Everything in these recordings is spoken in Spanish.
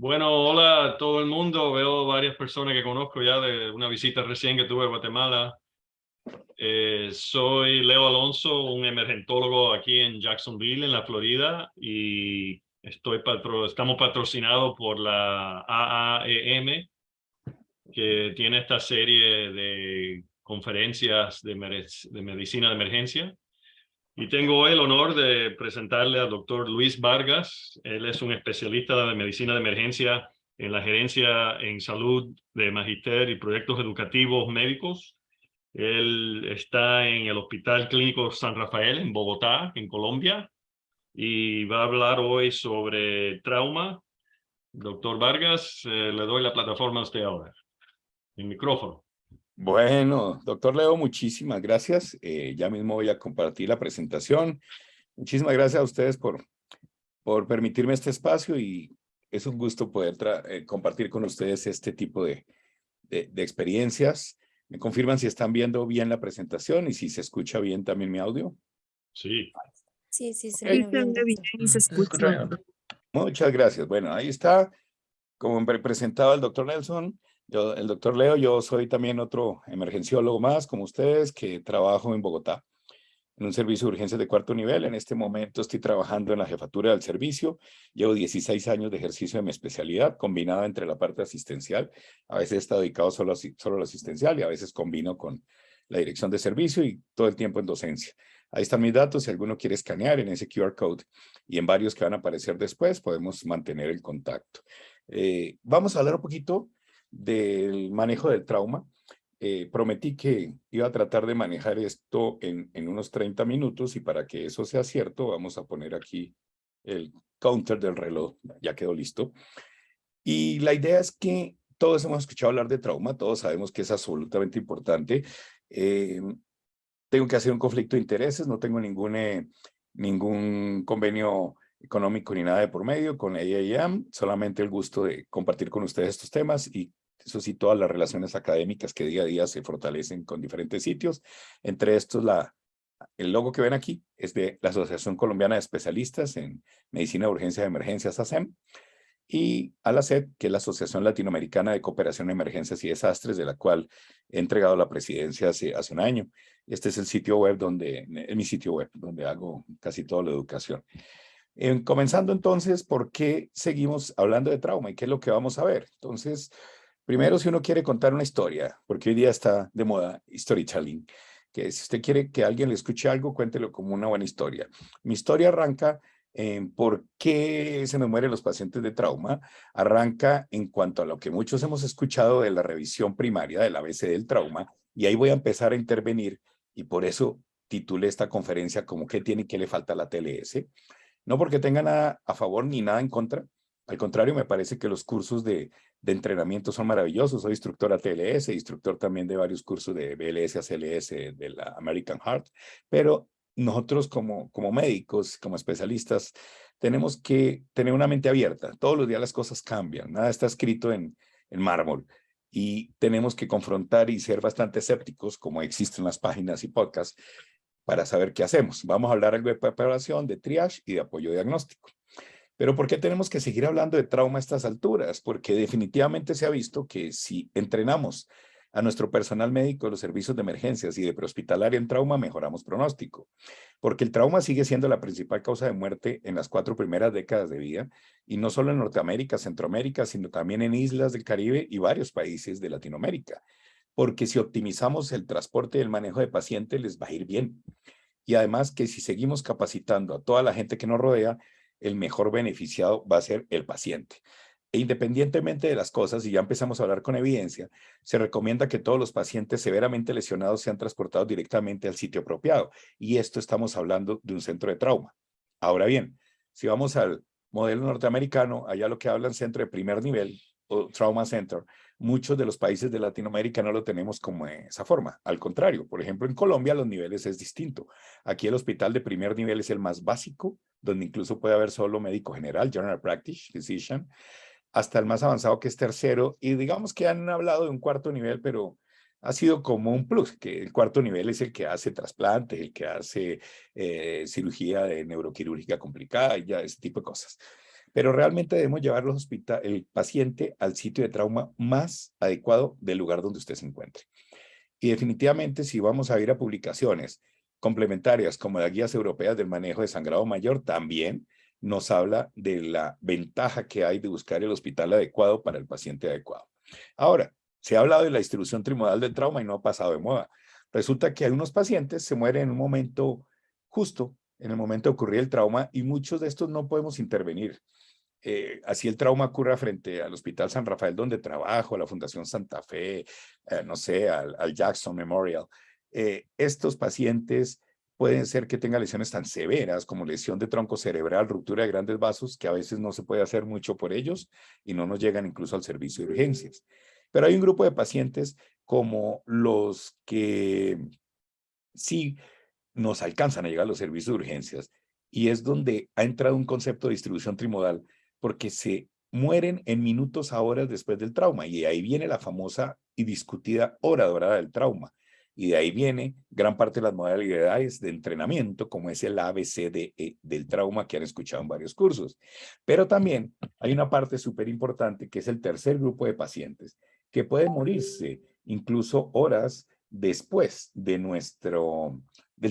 Bueno, hola a todo el mundo. Veo varias personas que conozco ya de una visita recién que tuve a Guatemala. Soy Leo Alonso, un emergentólogo aquí en Jacksonville, en la Florida, y estamos patrocinados por la AAEM, que tiene esta serie de conferencias de medicina de emergencia. Y tengo el honor de presentarle al doctor Luis Vargas. Él es un especialista de medicina de emergencia en la gerencia en salud de Magister y proyectos educativos médicos. Él está en el Hospital Clínico San Rafael en Bogotá, en Colombia, y va a hablar hoy sobre trauma. Doctor Vargas, le doy la plataforma a usted ahora, el micrófono. Bueno, doctor Leo, muchísimas gracias. Ya mismo voy a compartir la presentación. Muchísimas gracias a ustedes por permitirme este espacio y es un gusto poder compartir con ustedes este tipo de experiencias. ¿Me confirman si están viendo bien la presentación y si se escucha bien también mi audio? Sí. Sí, sí, se Ok. ve bien. Bien y se escucha. Muchas gracias. Bueno, ahí está. Como me presentaba el doctor Nelson, el doctor Leo, yo soy también otro emergenciólogo más, como ustedes, que trabajo en Bogotá, en un servicio de urgencias de cuarto nivel. En este momento estoy trabajando en la jefatura del servicio. Llevo 16 años de ejercicio de mi especialidad, combinada entre la parte asistencial. A veces he estado dedicado solo a lo asistencial y a veces combino con la dirección de servicio y todo el tiempo en docencia. Ahí están mis datos. Si alguno quiere escanear en ese QR code y en varios que van a aparecer después, podemos mantener el contacto. Vamos a hablar un poquito del manejo del trauma. Prometí que iba a tratar de manejar esto en unos 30 minutos y para que eso sea cierto, vamos a poner aquí el counter del reloj. Ya quedó listo. Y la idea es que todos hemos escuchado hablar de trauma, todos sabemos que es absolutamente importante. Eh, Tengo que hacer un conflicto de intereses, no tengo ningún convenio económico ni nada de por medio con AAM, solamente el gusto de compartir con ustedes estos temas y eso sí, todas las relaciones académicas que día a día se fortalecen con diferentes sitios. Entre estos, el logo que ven aquí es de la Asociación Colombiana de Especialistas en Medicina de Urgencia y Emergencias, ASEM, y a la ALACEP, que es la Asociación Latinoamericana de Cooperación en Emergencias y Desastres, de la cual he entregado la presidencia hace un año. Este es el sitio web es mi sitio web, donde hago casi toda la educación. Comenzando entonces, ¿por qué seguimos hablando de trauma y qué es lo que vamos a ver? Entonces, primero, si uno quiere contar una historia, porque hoy día está de moda storytelling, que si usted quiere que alguien le escuche algo, cuéntelo como una buena historia. Mi historia arranca en por qué se nos mueren los pacientes de trauma, arranca en cuanto a lo que muchos hemos escuchado de la revisión primaria del ABC del trauma, y ahí voy a empezar a intervenir, y por eso titulé esta conferencia como ¿qué tiene y qué le falta a la TLS? No porque tenga nada a favor ni nada en contra, al contrario, me parece que los cursos de entrenamiento son maravillosos. Soy instructor ATLS, instructor también de varios cursos de BLS, ACLS, de la American Heart, pero nosotros como médicos, como especialistas, tenemos que tener una mente abierta. Todos los días las cosas cambian, nada está escrito en mármol y tenemos que confrontar y ser bastante escépticos, como existen las páginas y podcasts, para saber qué hacemos. Vamos a hablar algo de preparación, de triage y de apoyo diagnóstico. Pero ¿por qué tenemos que seguir hablando de trauma a estas alturas? Porque definitivamente se ha visto que si entrenamos a nuestro personal médico de los servicios de emergencias y de prehospitalaria en trauma, mejoramos pronóstico. Porque el trauma sigue siendo la principal causa de muerte en las 4 primeras décadas de vida, y no solo en Norteamérica, Centroamérica, sino también en islas del Caribe y varios países de Latinoamérica. Porque si optimizamos el transporte y el manejo de pacientes, les va a ir bien. Y además que si seguimos capacitando a toda la gente que nos rodea, el mejor beneficiado va a ser el paciente. E independientemente de las cosas, y ya empezamos a hablar con evidencia, se recomienda que todos los pacientes severamente lesionados sean transportados directamente al sitio apropiado. Y esto estamos hablando de un centro de trauma. Ahora bien, si vamos al modelo norteamericano, allá lo que hablan centro de primer nivel o trauma center, muchos de los países de Latinoamérica no lo tenemos como esa forma. Al contrario, por ejemplo, en Colombia los niveles es distinto. Aquí el hospital de primer nivel es el más básico, donde incluso puede haber solo médico general, general practice, physician, hasta el más avanzado que es tercero, y digamos que han hablado de un cuarto nivel, pero ha sido como un plus, que el cuarto nivel es el que hace trasplante, el que hace cirugía de neuroquirúrgica complicada y ya ese tipo de cosas. pero realmente debemos llevar el paciente al sitio de trauma más adecuado del lugar donde usted se encuentre. Y definitivamente, si vamos a ir a publicaciones complementarias como las guías europeas del manejo de sangrado mayor, también nos habla de la ventaja que hay de buscar el hospital adecuado para el paciente adecuado. Ahora, se ha hablado de la distribución trimodal del trauma y no ha pasado de moda. Resulta que algunos pacientes se mueren en un momento justo, en el momento de ocurrir el trauma, y muchos de estos no podemos intervenir. Así el trauma ocurra frente al Hospital San Rafael donde trabajo, a la Fundación Santa Fe, no sé, al Jackson Memorial. Estos pacientes pueden ser que tengan lesiones tan severas como lesión de tronco cerebral, ruptura de grandes vasos, que a veces no se puede hacer mucho por ellos y no nos llegan incluso al servicio de urgencias. Pero hay un grupo de pacientes como los que sí nos alcanzan a llegar a los servicios de urgencias, y es donde ha entrado un concepto de distribución trimodal, porque se mueren en minutos a horas después del trauma, y de ahí viene la famosa y discutida hora dorada del trauma, y de ahí viene gran parte de las modalidades de entrenamiento, como es el ABCDE del trauma que han escuchado en varios cursos. Pero también hay una parte súper importante, que es el tercer grupo de pacientes, que pueden morirse incluso horas después del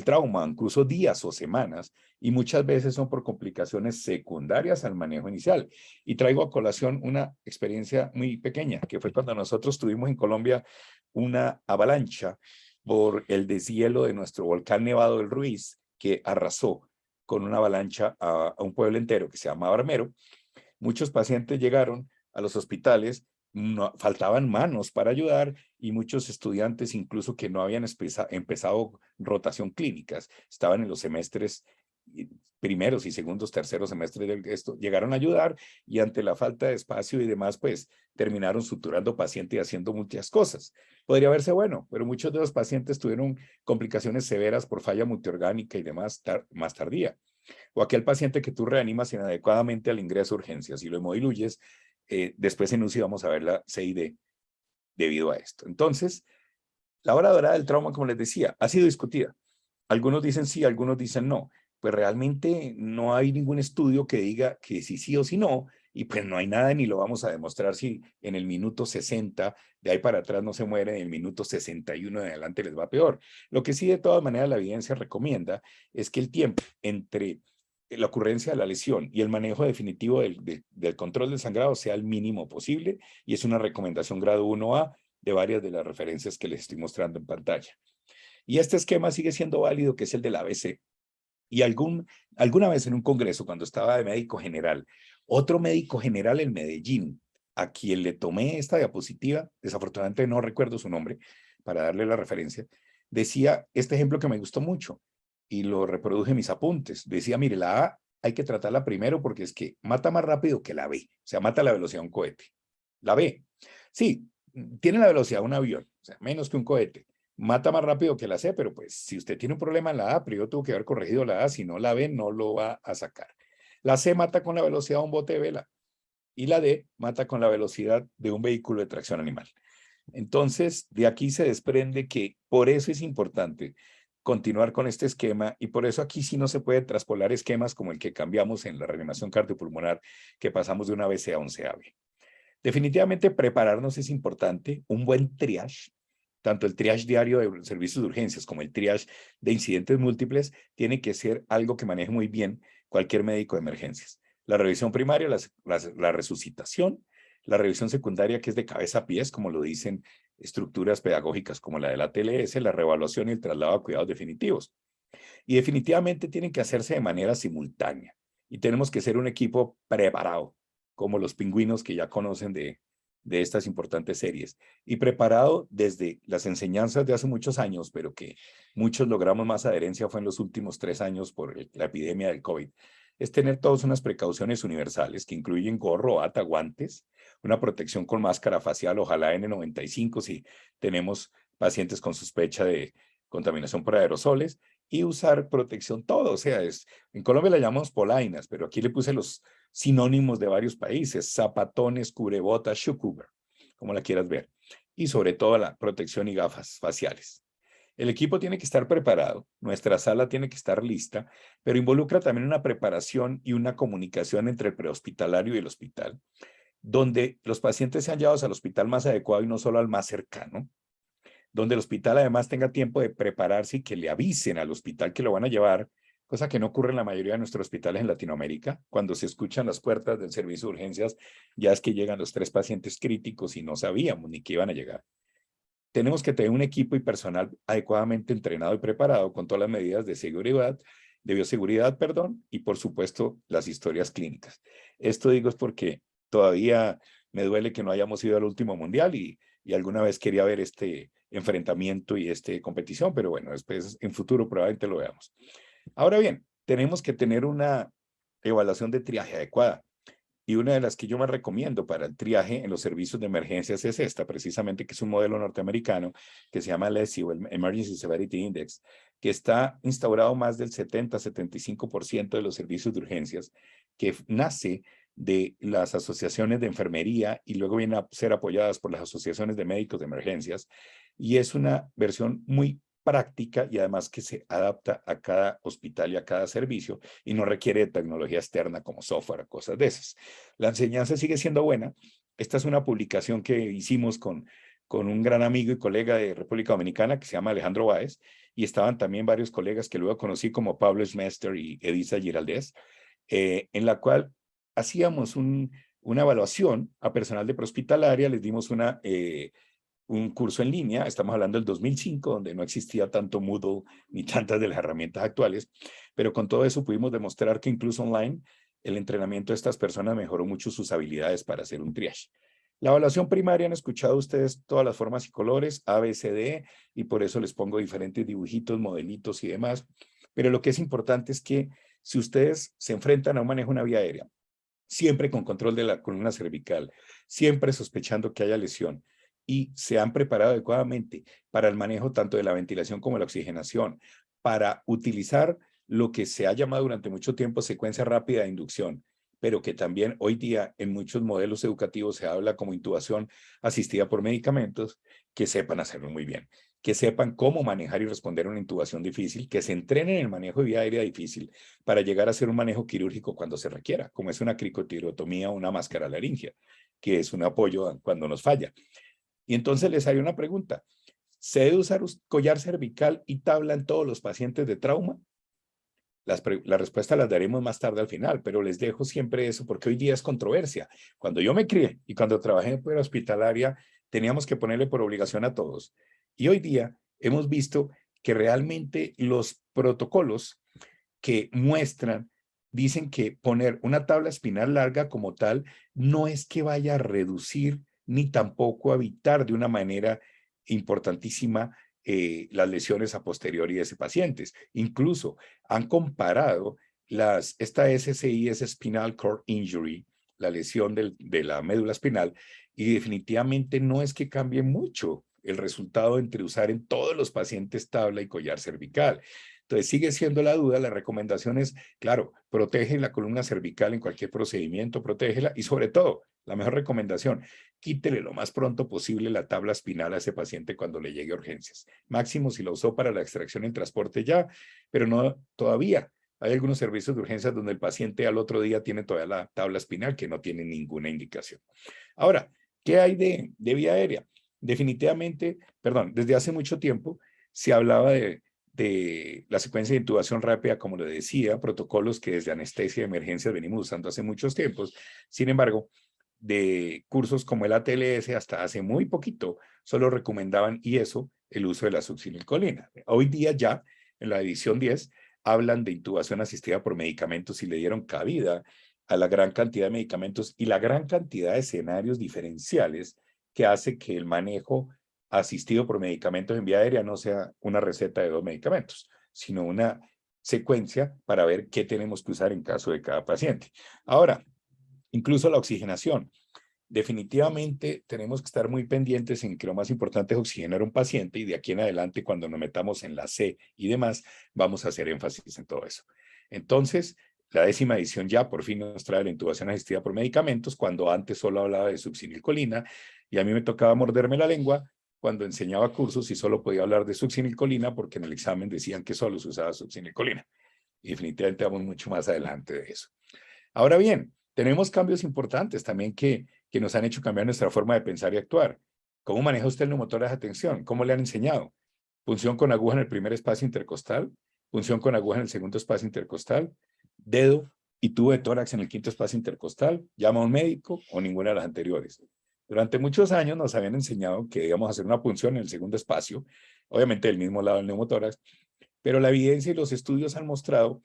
trauma, incluso días o semanas, y muchas veces son por complicaciones secundarias al manejo inicial. Y traigo a colación una experiencia muy pequeña, que fue cuando nosotros tuvimos en Colombia una avalancha por el deshielo de nuestro volcán Nevado del Ruiz, que arrasó con una avalancha a un pueblo entero que se llama Armero. Muchos pacientes llegaron a los hospitales, no, faltaban manos para ayudar, y muchos estudiantes incluso que no habían empezado rotación clínicas, estaban en los semestres primeros y segundos, terceros semestres de esto, llegaron a ayudar, y ante la falta de espacio y demás, pues terminaron suturando paciente y haciendo muchas cosas. Podría verse bueno, pero muchos de los pacientes tuvieron complicaciones severas por falla multiorgánica y demás más tardía. O aquel paciente que tú reanimas inadecuadamente al ingreso a urgencias y lo hemodiluyes, después en UCI vamos a ver la CID debido a esto. Entonces, la hora dorada del trauma, como les decía, ha sido discutida. Algunos dicen sí, algunos dicen no. Pues realmente no hay ningún estudio que diga que sí o sí no, y pues no hay nada ni lo vamos a demostrar si en el minuto 60 de ahí para atrás no se muere, en el minuto 61 de adelante les va peor. Lo que sí de todas maneras la evidencia recomienda es que el tiempo entre la ocurrencia de la lesión y el manejo definitivo del control del sangrado sea el mínimo posible, y es una recomendación grado 1A de varias de las referencias que les estoy mostrando en pantalla. Y este esquema sigue siendo válido, que es el del ABC. Y alguna vez en un congreso, cuando estaba de médico general, otro médico general en Medellín, a quien le tomé esta diapositiva, desafortunadamente no recuerdo su nombre, para darle la referencia, decía este ejemplo que me gustó mucho y lo reproduje en mis apuntes. Decía, mire, la A hay que tratarla primero porque es que mata más rápido que la B, o sea, mata a la velocidad de un cohete. La B, sí, tiene la velocidad de un avión, o sea, menos que un cohete. Mata más rápido que la C, pero pues si usted tiene un problema en la A, primero tuvo que haber corregido la A, si no la B no lo va a sacar. La C mata con la velocidad de un bote de vela, y la D mata con la velocidad de un vehículo de tracción animal. Entonces, de aquí se desprende que por eso es importante continuar con este esquema, y por eso aquí sí no se puede traspolar esquemas como el que cambiamos en la reanimación cardiopulmonar, que pasamos de una BC a 11AB. Definitivamente prepararnos es importante, un buen triage, tanto el triage diario de servicios de urgencias como el triage de incidentes múltiples, tiene que ser algo que maneje muy bien cualquier médico de emergencias. La revisión primaria, la resucitación, la revisión secundaria, que es de cabeza a pies, como lo dicen estructuras pedagógicas como la de la TLS, la reevaluación y el traslado a cuidados definitivos. Y definitivamente tienen que hacerse de manera simultánea, y tenemos que ser un equipo preparado, como los pingüinos que ya conocen de estas importantes series, y preparado desde las enseñanzas de hace muchos años, pero que muchos logramos más adherencia fue en los últimos 3 años por la epidemia del COVID, es tener todas unas precauciones universales que incluyen gorro, bata, guantes, una protección con máscara facial, ojalá N95 si tenemos pacientes con sospecha de contaminación por aerosoles, y usar protección todo, o sea, en Colombia la llamamos polainas, pero aquí le puse los sinónimos de varios países: zapatones, cubrebotas, shoe cover, como la quieras ver, y sobre todo la protección y gafas faciales. El equipo tiene que estar preparado, nuestra sala tiene que estar lista, pero involucra también una preparación y una comunicación entre el prehospitalario y el hospital, donde los pacientes sean llevados al hospital más adecuado y no solo al más cercano, donde el hospital además tenga tiempo de prepararse y que le avisen al hospital que lo van a llevar, cosa que no ocurre en la mayoría de nuestros hospitales en Latinoamérica. Cuando se escuchan las puertas del servicio de urgencias, ya es que llegan los 3 pacientes críticos y no sabíamos ni que iban a llegar. Tenemos que tener un equipo y personal adecuadamente entrenado y preparado con todas las medidas de seguridad, de bioseguridad, perdón, y por supuesto las historias clínicas. Esto digo es porque todavía me duele que no hayamos ido al último mundial y alguna vez quería ver este enfrentamiento y esta competición, pero bueno, después en futuro probablemente lo veamos. Ahora bien, tenemos que tener una evaluación de triaje adecuada. Y una de las que yo más recomiendo para el triaje en los servicios de emergencias es esta, precisamente, que es un modelo norteamericano que se llama el ESI o el Emergency Severity Index, que está instaurado más del 70-75% de los servicios de urgencias, que nace de las asociaciones de enfermería y luego viene a ser apoyadas por las asociaciones de médicos de emergencias. Y es una versión muy práctica y además que se adapta a cada hospital y a cada servicio y no requiere de tecnología externa como software o cosas de esas. La enseñanza sigue siendo buena. Esta es una publicación que hicimos con un gran amigo y colega de República Dominicana que se llama Alejandro Báez y estaban también varios colegas que luego conocí como Pablo Schmester y Edisa Giraldez, en la cual hacíamos una evaluación a personal de prehospitalaria, les dimos un curso en línea, estamos hablando del 2005, donde no existía tanto Moodle ni tantas de las herramientas actuales, pero con todo eso pudimos demostrar que incluso online el entrenamiento de estas personas mejoró mucho sus habilidades para hacer un triage. La evaluación primaria, han escuchado ustedes todas las formas y colores, A, B, C, D, y por eso les pongo diferentes dibujitos, modelitos y demás, pero lo que es importante es que si ustedes se enfrentan a un manejo de una vía aérea, siempre con control de la columna cervical, siempre sospechando que haya lesión, y se han preparado adecuadamente para el manejo tanto de la ventilación como de la oxigenación, para utilizar lo que se ha llamado durante mucho tiempo secuencia rápida de inducción, pero que también hoy día en muchos modelos educativos se habla como intubación asistida por medicamentos, que sepan hacerlo muy bien, que sepan cómo manejar y responder a una intubación difícil, que se entrenen en el manejo de vía aérea difícil para llegar a hacer un manejo quirúrgico cuando se requiera, como es una cricotirotomía o una máscara laringia, que es un apoyo cuando nos falla. Y entonces les haría una pregunta. ¿Se debe usar collar cervical y tabla en todos los pacientes de trauma? La respuesta las daremos más tarde al final, pero les dejo siempre eso porque hoy día es controversia. Cuando yo me crié y cuando trabajé en hospitalaria, teníamos que ponerle por obligación a todos. Y hoy día hemos visto que realmente los protocolos que muestran, dicen que poner una tabla espinal larga como tal no es que vaya a reducir ni tampoco a evitar de una manera importantísima las lesiones a posteriori de ese paciente. Incluso han comparado esta SSI es Spinal Cord Injury, la lesión de la médula espinal, y definitivamente no es que cambie mucho el resultado entre usar en todos los pacientes tabla y collar cervical. Entonces sigue siendo la duda, la recomendación es, claro, protege la columna cervical en cualquier procedimiento, protégela y sobre todo, la mejor recomendación, quítele lo más pronto posible la tabla espinal a ese paciente cuando le llegue a urgencias. Máximo si lo usó para la extracción en transporte ya, pero no todavía. Hay algunos servicios de urgencias donde el paciente al otro día tiene todavía la tabla espinal que no tiene ninguna indicación. Ahora, ¿qué hay de vía aérea? Definitivamente, perdón, desde hace mucho tiempo se hablaba de la secuencia de intubación rápida, como le decía, protocolos que desde anestesia de emergencias venimos usando hace muchos tiempos. Sin embargo, de cursos como el ATLS hasta hace muy poquito, solo recomendaban, y eso, el uso de la succinilcolina. Hoy día ya, en la edición 10, hablan de intubación asistida por medicamentos y le dieron cabida a la gran cantidad de medicamentos y la gran cantidad de escenarios diferenciales que hace que el manejo asistido por medicamentos en vía aérea no sea una receta de 2 medicamentos, sino una secuencia para ver qué tenemos que usar en caso de cada paciente. Ahora, incluso la oxigenación. Definitivamente tenemos que estar muy pendientes en que lo más importante es oxigenar a un paciente y de aquí en adelante cuando nos metamos en la C y demás, vamos a hacer énfasis en todo eso. Entonces, la 10ª edición ya por fin nos trae la intubación asistida por medicamentos, cuando antes solo hablaba de succinilcolina y a mí me tocaba morderme la lengua cuando enseñaba cursos y solo podía hablar de succinilcolina porque en el examen decían que solo se usaba succinilcolina. Y definitivamente vamos mucho más adelante de eso. Ahora bien, tenemos cambios importantes también que nos han hecho cambiar nuestra forma de pensar y actuar. ¿Cómo maneja usted el neumotórax de tensión? ¿Cómo le han enseñado? Punción con aguja en el primer espacio intercostal, punción con aguja en el segundo espacio intercostal, dedo y tubo de tórax en el quinto espacio intercostal, llama a un médico o ninguna de las anteriores. Durante muchos años nos habían enseñado que debíamos hacer una punción en el segundo espacio, obviamente del mismo lado del neumotórax, pero la evidencia y los estudios han mostrado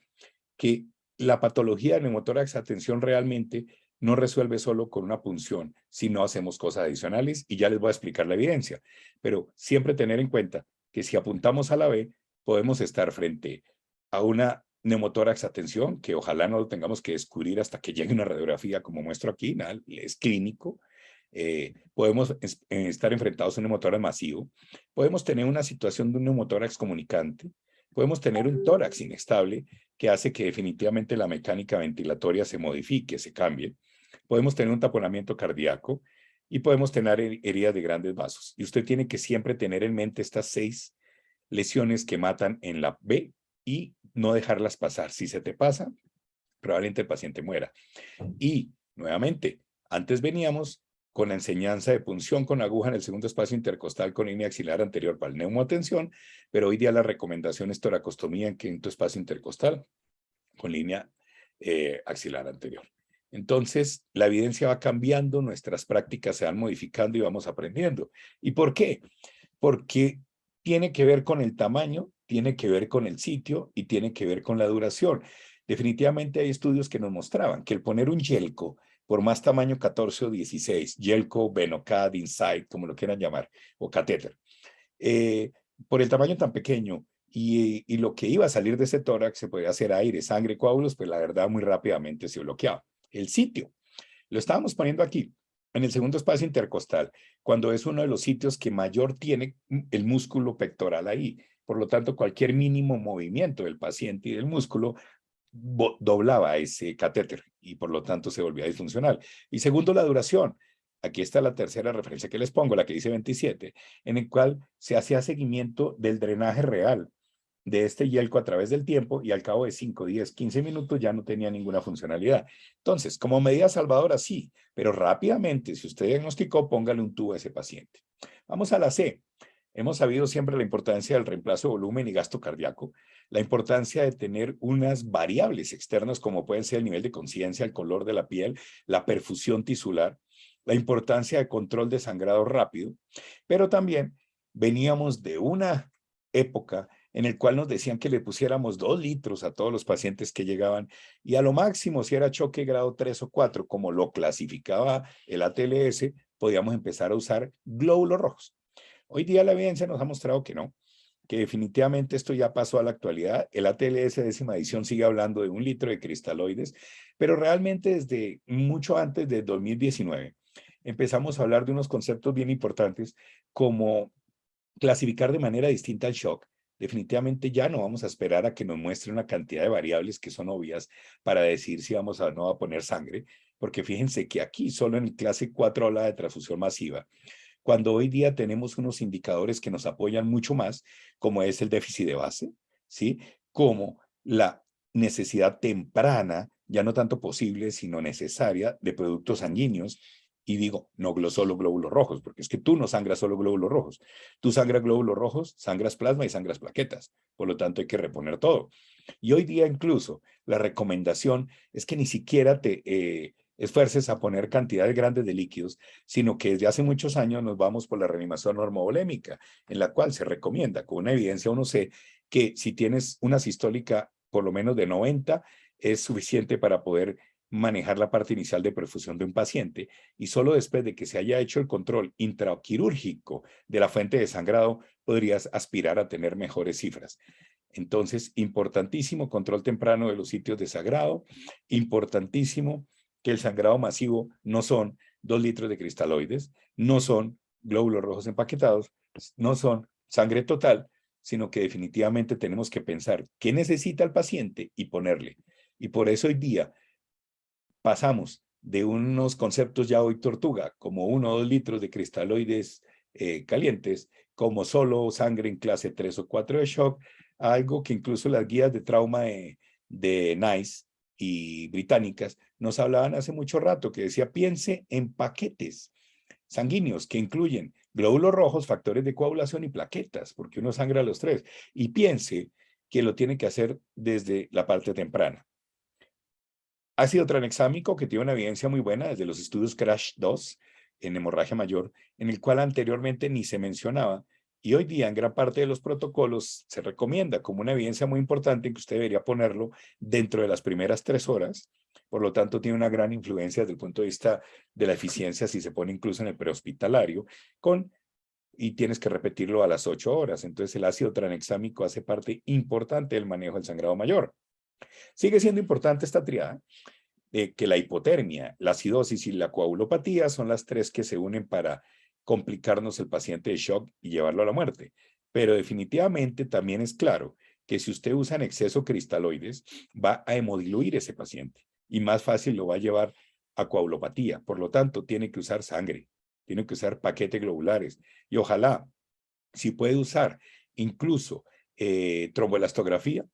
que la patología del neumotórax a tensión realmente no resuelve solo con una punción si no hacemos cosas adicionales, y ya les voy a explicar la evidencia. Pero siempre tener en cuenta que si apuntamos a la B, podemos estar frente a una neumotórax a tensión, que ojalá no lo tengamos que descubrir hasta que llegue una radiografía como muestro aquí, nada, es clínico. Podemos estar enfrentados a un neumotórax masivo, podemos tener una situación de un neumotórax comunicante, podemos tener un tórax inestable que hace que definitivamente la mecánica ventilatoria se modifique, se cambie. Podemos tener un taponamiento cardíaco y podemos tener heridas de grandes vasos. Y usted tiene que siempre tener en mente estas 6 lesiones que matan en la B y no dejarlas pasar. Si se te pasa, probablemente el paciente muera. Y nuevamente, antes veníamos con la enseñanza de punción con aguja en el segundo espacio intercostal con línea axilar anterior para el neumoatención, pero hoy día la recomendación es toracostomía en quinto espacio intercostal con línea axilar anterior. Entonces, la evidencia va cambiando, nuestras prácticas se van modificando y vamos aprendiendo. ¿Y por qué? Porque tiene que ver con el tamaño, tiene que ver con el sitio y tiene que ver con la duración. Definitivamente hay estudios que nos mostraban que el poner un yelco, por más tamaño 14 o 16, yelco, Venocad, Insight, como lo quieran llamar, o catéter, por el tamaño tan pequeño y lo que iba a salir de ese tórax se podía hacer aire, sangre, coágulos, pues la verdad muy rápidamente se bloqueaba. El sitio, lo estábamos poniendo aquí, en el segundo espacio intercostal, cuando es uno de los sitios que mayor tiene el músculo pectoral ahí. Por lo tanto, cualquier mínimo movimiento del paciente y del músculo doblaba ese catéter y por lo tanto se volvía disfuncional. Y segundo, la duración. Aquí está la tercera referencia que les pongo, la que dice 27, en el cual se hacía seguimiento del drenaje real de este yelco a través del tiempo y al cabo de 5, 10, 15 minutos ya no tenía ninguna funcionalidad. Entonces, como medida salvadora, sí, pero rápidamente, si usted diagnosticó, póngale un tubo a ese paciente. Vamos a la C. Hemos sabido siempre la importancia del reemplazo de volumen y gasto cardíaco, la importancia de tener unas variables externas como pueden ser el nivel de conciencia, el color de la piel, la perfusión tisular, la importancia de control de sangrado rápido, pero también veníamos de una época en el cual nos decían que le pusiéramos 2 litros a todos los pacientes que llegaban y a lo máximo si era choque grado 3 o 4, como lo clasificaba el ATLS, podíamos empezar a usar glóbulos rojos. Hoy día la evidencia nos ha mostrado que no, que definitivamente esto ya pasó a la actualidad. El ATLS décima edición sigue hablando de 1 litro de cristaloides, pero realmente desde mucho antes de 2019 empezamos a hablar de unos conceptos bien importantes como clasificar de manera distinta el shock. Definitivamente ya no vamos a esperar a que nos muestre una cantidad de variables que son obvias para decir si vamos a no a poner sangre, porque fíjense que aquí solo en el clase 4 habla de transfusión masiva, cuando hoy día tenemos unos indicadores que nos apoyan mucho más, como es el déficit de base, ¿sí? Como la necesidad temprana, ya no tanto posible, sino necesaria, de productos sanguíneos. Y digo, no solo glóbulos rojos, porque es que tú no sangras solo glóbulos rojos. Tú sangras glóbulos rojos, sangras plasma y sangras plaquetas. Por lo tanto, hay que reponer todo. Y hoy día incluso la recomendación es que ni siquiera te esfuerces a poner cantidades grandes de líquidos, sino que desde hace muchos años nos vamos por la reanimación normovolémica, en la cual se recomienda, con una evidencia uno sé, que si tienes una sistólica por lo menos de 90, es suficiente para poder manejar la parte inicial de perfusión de un paciente y solo después de que se haya hecho el control intraquirúrgico de la fuente de sangrado podrías aspirar a tener mejores cifras. Entonces, importantísimo control temprano de los sitios de sangrado, importantísimo que el sangrado masivo no son 2 litros de cristaloides, no son glóbulos rojos empaquetados, no son sangre total, sino que definitivamente tenemos que pensar qué necesita el paciente y ponerle. Y por eso hoy día pasamos de unos conceptos ya hoy tortuga, como 1 o 2 litros de cristaloides calientes, como solo sangre en clase 3 o 4 de shock, algo que incluso las guías de trauma de NICE y británicas nos hablaban hace mucho rato, que decía, piense en paquetes sanguíneos que incluyen glóbulos rojos, factores de coagulación y plaquetas, porque uno sangra los tres, y piense que lo tiene que hacer desde la parte temprana. Ácido tranexámico, que tiene una evidencia muy buena desde los estudios CRASH-2 en hemorragia mayor, en el cual anteriormente ni se mencionaba, y hoy día en gran parte de los protocolos se recomienda como una evidencia muy importante que usted debería ponerlo dentro de las primeras 3 horas. Por lo tanto, tiene una gran influencia desde el punto de vista de la eficiencia si se pone incluso en el prehospitalario, y tienes que repetirlo a las 8 horas. Entonces, el ácido tranexámico hace parte importante del manejo del sangrado mayor. Sigue siendo importante esta triada, que la hipotermia, la acidosis y la coagulopatía son las 3 que se unen para complicarnos el paciente de shock y llevarlo a la muerte. Pero definitivamente también es claro que si usted usa en exceso cristaloides, va a hemodiluir ese paciente y más fácil lo va a llevar a coagulopatía. Por lo tanto, tiene que usar sangre, tiene que usar paquetes globulares y ojalá, si puede usar incluso tromboelastografía,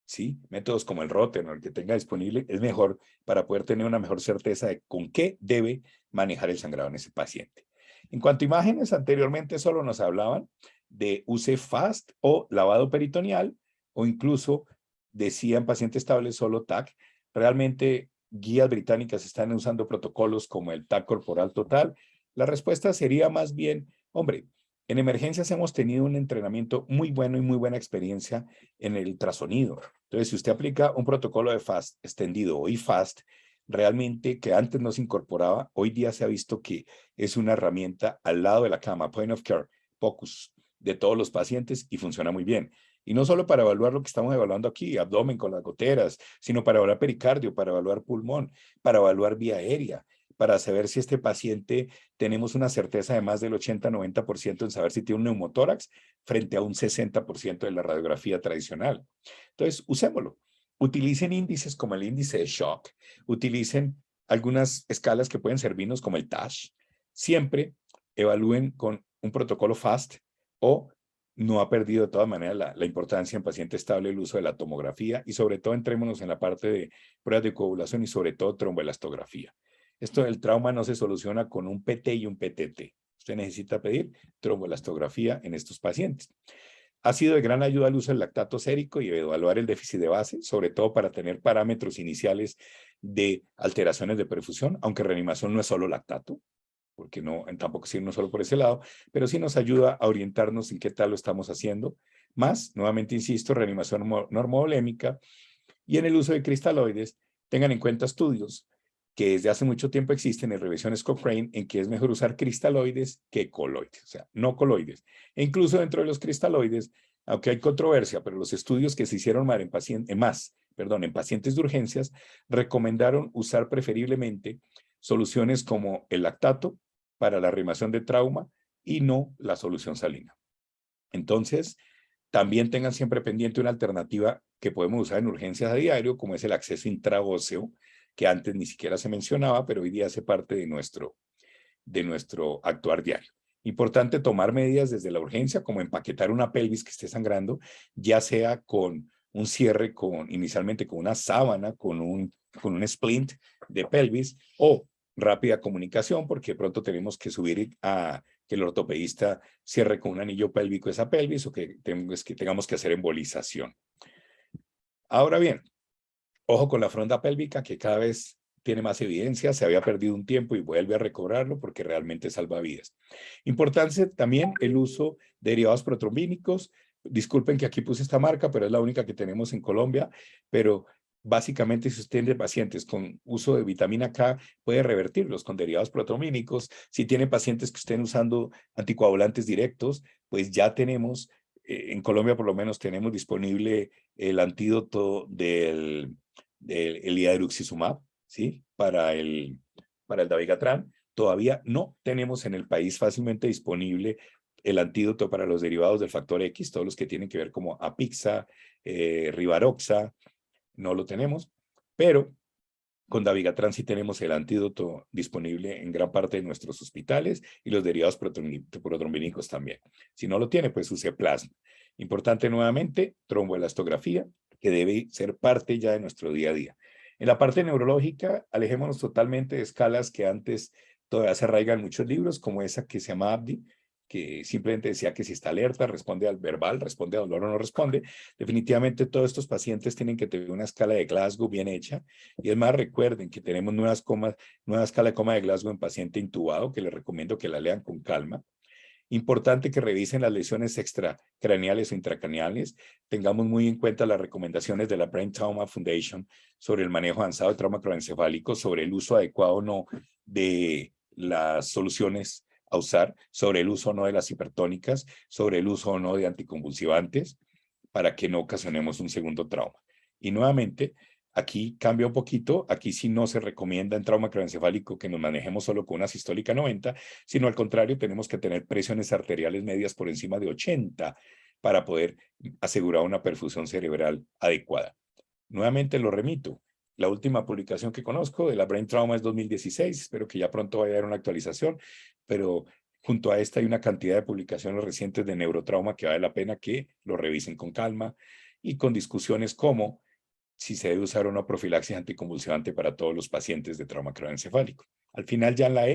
¿sí? Métodos como el Rotem o el que tenga disponible es mejor para poder tener una mejor certeza de con qué debe manejar el sangrado en ese paciente. En cuanto a imágenes, anteriormente solo nos hablaban de UC FAST o lavado peritoneal, o incluso decían paciente estable solo TAC. Realmente guías británicas están usando protocolos como el TAC corporal total. La respuesta sería más bien, hombre, en emergencias hemos tenido un entrenamiento muy bueno y muy buena experiencia en el ultrasonido. Entonces, si usted aplica un protocolo de FAST extendido o IFAST, realmente que antes no se incorporaba, hoy día se ha visto que es una herramienta al lado de la cama, point of care, POCUS, de todos los pacientes y funciona muy bien. Y no solo para evaluar lo que estamos evaluando aquí, abdomen con las goteras, sino para evaluar pericardio, para evaluar pulmón, para evaluar vía aérea, para saber si este paciente tenemos una certeza de más del 80-90% en saber si tiene un neumotórax frente a un 60% de la radiografía tradicional. Entonces, usémoslo. Utilicen índices como el índice de shock, utilicen algunas escalas que pueden servirnos como el TASH. Siempre evalúen con un protocolo FAST o no ha perdido de todas maneras la importancia en paciente estable el uso de la tomografía y sobre todo entrémonos en la parte de pruebas de coagulación y sobre todo tromboelastografía. Esto del trauma no se soluciona con un PT y un PTT. Usted necesita pedir tromboelastografía en estos pacientes. Ha sido de gran ayuda el uso del lactato sérico y evaluar el déficit de base, sobre todo para tener parámetros iniciales de alteraciones de perfusión, aunque reanimación no es solo lactato, porque no, tampoco sirve solo por ese lado, pero sí nos ayuda a orientarnos en qué tal lo estamos haciendo. Más, nuevamente insisto, reanimación normovolémica y en el uso de cristaloides, tengan en cuenta estudios que desde hace mucho tiempo existen en revisiones Cochrane en que es mejor usar cristaloides que coloides, o sea, no coloides. E incluso dentro de los cristaloides, aunque hay controversia, pero los estudios que se hicieron en pacientes de urgencias recomendaron usar preferiblemente soluciones como el lactato para la reanimación de trauma y no la solución salina. Entonces, también tengan siempre pendiente una alternativa que podemos usar en urgencias a diario, como es el acceso intraóseo, que antes ni siquiera se mencionaba, pero hoy día hace parte de nuestro actuar diario. Importante tomar medidas desde la urgencia, como empaquetar una pelvis que esté sangrando, ya sea con un cierre inicialmente con una sábana, con un splint de pelvis, o rápida comunicación, porque pronto tenemos que subir a que el ortopedista cierre con un anillo pélvico esa pelvis o que tengamos que hacer embolización. Ahora bien, ojo con la fronda pélvica, que cada vez tiene más evidencia, se había perdido un tiempo y vuelve a recobrarlo porque realmente salva vidas. Importante también el uso de derivados protrombínicos. Disculpen que aquí puse esta marca, pero es la única que tenemos en Colombia, pero básicamente si usted tiene pacientes con uso de vitamina K, puede revertirlos con derivados protrombínicos. Si tiene pacientes que estén usando anticoagulantes directos, pues ya tenemos, en Colombia por lo menos tenemos disponible el antídoto del hidaruxizumab, ¿sí? Para el dabigatran. Todavía no tenemos en el país fácilmente disponible el antídoto para los derivados del factor X, todos los que tienen que ver como Apixa, Rivaroxa, no lo tenemos, pero Con Dabigatran sí tenemos el antídoto disponible en gran parte de nuestros hospitales y los derivados protrombinicos también. Si no lo tiene, pues use plasma. Importante nuevamente, tromboelastografía, que debe ser parte ya de nuestro día a día. En la parte neurológica, alejémonos totalmente de escalas que antes todavía se arraigan muchos libros, como esa que se llama ABDI, que simplemente decía que si está alerta, responde al verbal, responde a dolor o no responde. Definitivamente todos estos pacientes tienen que tener una escala de Glasgow bien hecha. Y es más, recuerden que tenemos nueva escala de coma de Glasgow en paciente intubado, que les recomiendo que la lean con calma. Importante que revisen las lesiones extracraneales o intracraneales. Tengamos muy en cuenta las recomendaciones de la Brain Trauma Foundation sobre el manejo avanzado de trauma craneoencefálico, sobre el uso adecuado o no de las soluciones a usar, sobre el uso o no de las hipertónicas, sobre el uso o no de anticonvulsivantes, para que no ocasionemos un segundo trauma. Y nuevamente, aquí cambia un poquito, aquí sí no se recomienda en trauma craneoencefálico que nos manejemos solo con una sistólica 90, sino al contrario, tenemos que tener presiones arteriales medias por encima de 80 para poder asegurar una perfusión cerebral adecuada. Nuevamente lo remito. La última publicación que conozco de la Brain Trauma es 2016, espero que ya pronto vaya a haber una actualización, pero junto a esta hay una cantidad de publicaciones recientes de neurotrauma que vale la pena que lo revisen con calma y con discusiones como si se debe usar una profilaxis anticonvulsivante para todos los pacientes de trauma craneoencefálico. Al final ya en la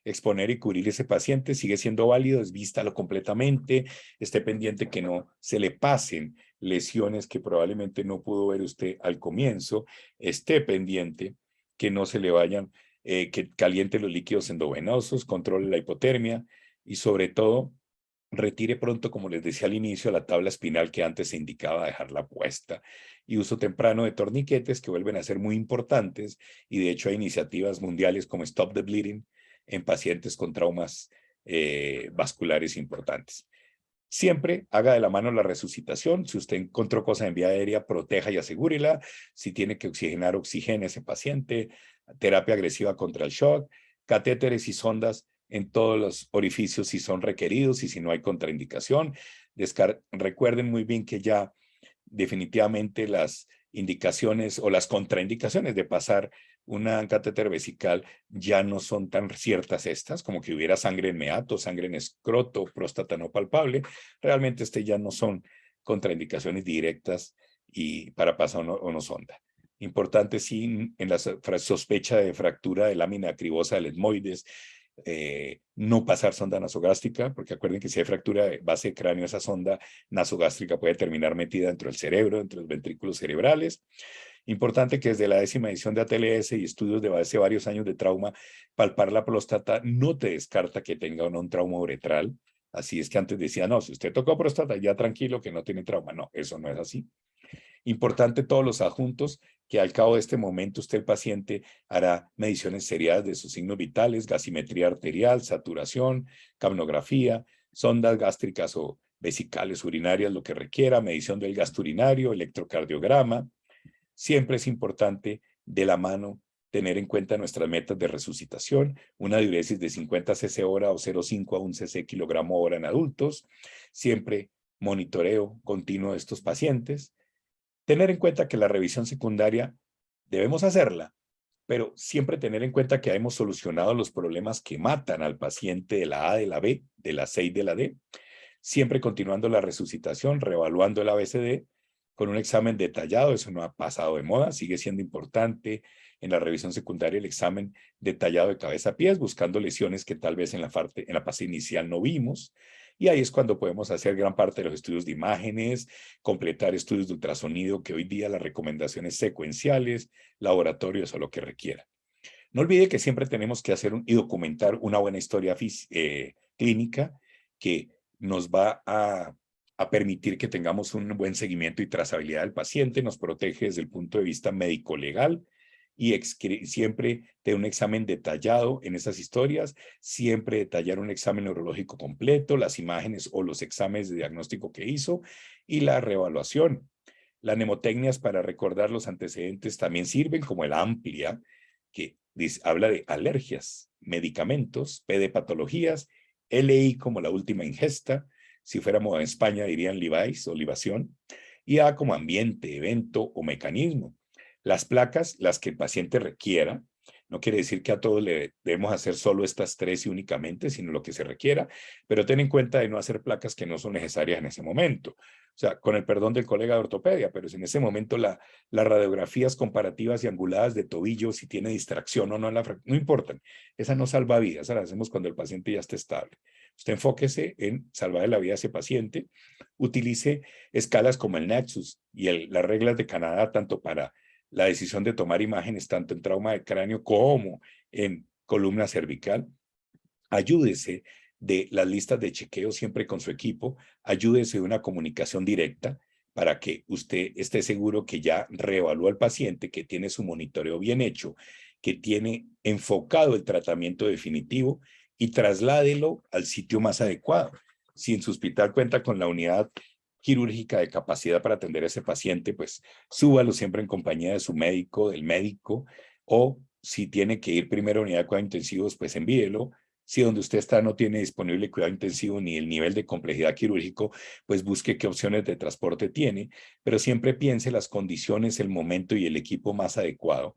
exponer y cubrir ese paciente sigue siendo válido, desvístalo completamente, esté pendiente que no se le pasen lesiones que probablemente no pudo ver usted al comienzo, esté pendiente que no se le vayan, que caliente los líquidos endovenosos, controle la hipotermia y sobre todo retire pronto, como les decía al inicio, la tabla espinal que antes se indicaba dejarla puesta y uso temprano de torniquetes que vuelven a ser muy importantes y de hecho hay iniciativas mundiales como Stop the Bleeding en pacientes con traumas vasculares importantes. Siempre haga de la mano la resucitación. Si usted encontró cosas en vía aérea, proteja y asegúrela. Si tiene que oxigenar, oxigene a ese paciente. Terapia agresiva contra el shock. Catéteres y sondas en todos los orificios si son requeridos y si no hay contraindicación. Recuerden muy bien que ya definitivamente las indicaciones o las contraindicaciones de pasar una catéter vesical ya no son tan ciertas estas, como que hubiera sangre en meato, sangre en escroto, próstata no palpable. Realmente ya no son contraindicaciones directas y para pasar o no sonda. Importante sí en la sospecha de fractura de lámina acribosa del etmoides, no pasar sonda nasogástrica, porque acuerden que si hay fractura de base de cráneo, esa sonda nasogástrica puede terminar metida dentro del cerebro, entre los ventrículos cerebrales. Importante que desde la 10ª edición de ATLS y estudios de hace varios años de trauma, palpar la próstata no te descarta que tenga o no un trauma uretral. Así es que antes decía, no, si usted tocó próstata, ya tranquilo que no tiene trauma. No, eso no es así. Importante todos los adjuntos que al cabo de este momento usted, el paciente, hará mediciones seriadas de sus signos vitales, gasimetría arterial, saturación, capnografía, sondas gástricas o vesicales urinarias, lo que requiera, medición del gasto urinario, electrocardiograma. Siempre es importante de la mano tener en cuenta nuestras metas de resucitación, una diuresis de 50 cc hora o 0,5 a 1 cc kilogramo hora en adultos, siempre monitoreo continuo de estos pacientes. Tener en cuenta que la revisión secundaria debemos hacerla, pero siempre tener en cuenta que hemos solucionado los problemas que matan al paciente de la A, de la B, de la C y de la D, siempre continuando la resucitación, reevaluando el ABCD con un examen detallado. Eso no ha pasado de moda, sigue siendo importante en la revisión secundaria el examen detallado de cabeza a pies, buscando lesiones que tal vez en la fase inicial no vimos. Y ahí es cuando podemos hacer gran parte de los estudios de imágenes, completar estudios de ultrasonido, que hoy día las recomendaciones secuenciales, laboratorios o lo que requiera. No olvide que siempre tenemos que hacer y documentar una buena historia clínica que nos va a permitir que tengamos un buen seguimiento y trazabilidad del paciente, nos protege desde el punto de vista médico-legal y siempre de un examen detallado en esas historias, siempre detallar un examen neurológico completo, las imágenes o los exámenes de diagnóstico que hizo y la reevaluación. Las mnemotecnias para recordar los antecedentes también sirven, como el AMPLIA, que habla de alergias, medicamentos, P de patologías, LI como la última ingesta, si fuéramos en España dirían Levi's o libación, y A como ambiente, evento o mecanismo. Las placas, las que el paciente requiera, no quiere decir que a todos le debemos hacer solo estas 3 y únicamente, sino lo que se requiera, pero ten en cuenta de no hacer placas que no son necesarias en ese momento. O sea, con el perdón del colega de ortopedia, pero si en ese momento las radiografías comparativas y anguladas de tobillo, si tiene distracción o no, no importan. Esa no salva vidas, esa la hacemos cuando el paciente ya está estable. Usted enfóquese en salvar la vida a ese paciente, utilice escalas como el Nexus y las reglas de Canadá, tanto para la decisión de tomar imágenes tanto en trauma de cráneo como en columna cervical. Ayúdese de las listas de chequeo siempre con su equipo, ayúdese de una comunicación directa para que usted esté seguro que ya reevaluó al paciente, que tiene su monitoreo bien hecho, que tiene enfocado el tratamiento definitivo y trasládelo al sitio más adecuado. Si en su hospital cuenta con la unidad quirúrgica de capacidad para atender a ese paciente, pues súbalo siempre en compañía de su médico, del médico, o si tiene que ir primero a unidad de cuidados intensivos, pues envíelo. Si donde usted está no tiene disponible cuidado intensivo ni el nivel de complejidad quirúrgico, pues busque qué opciones de transporte tiene, pero siempre piense las condiciones, el momento y el equipo más adecuado.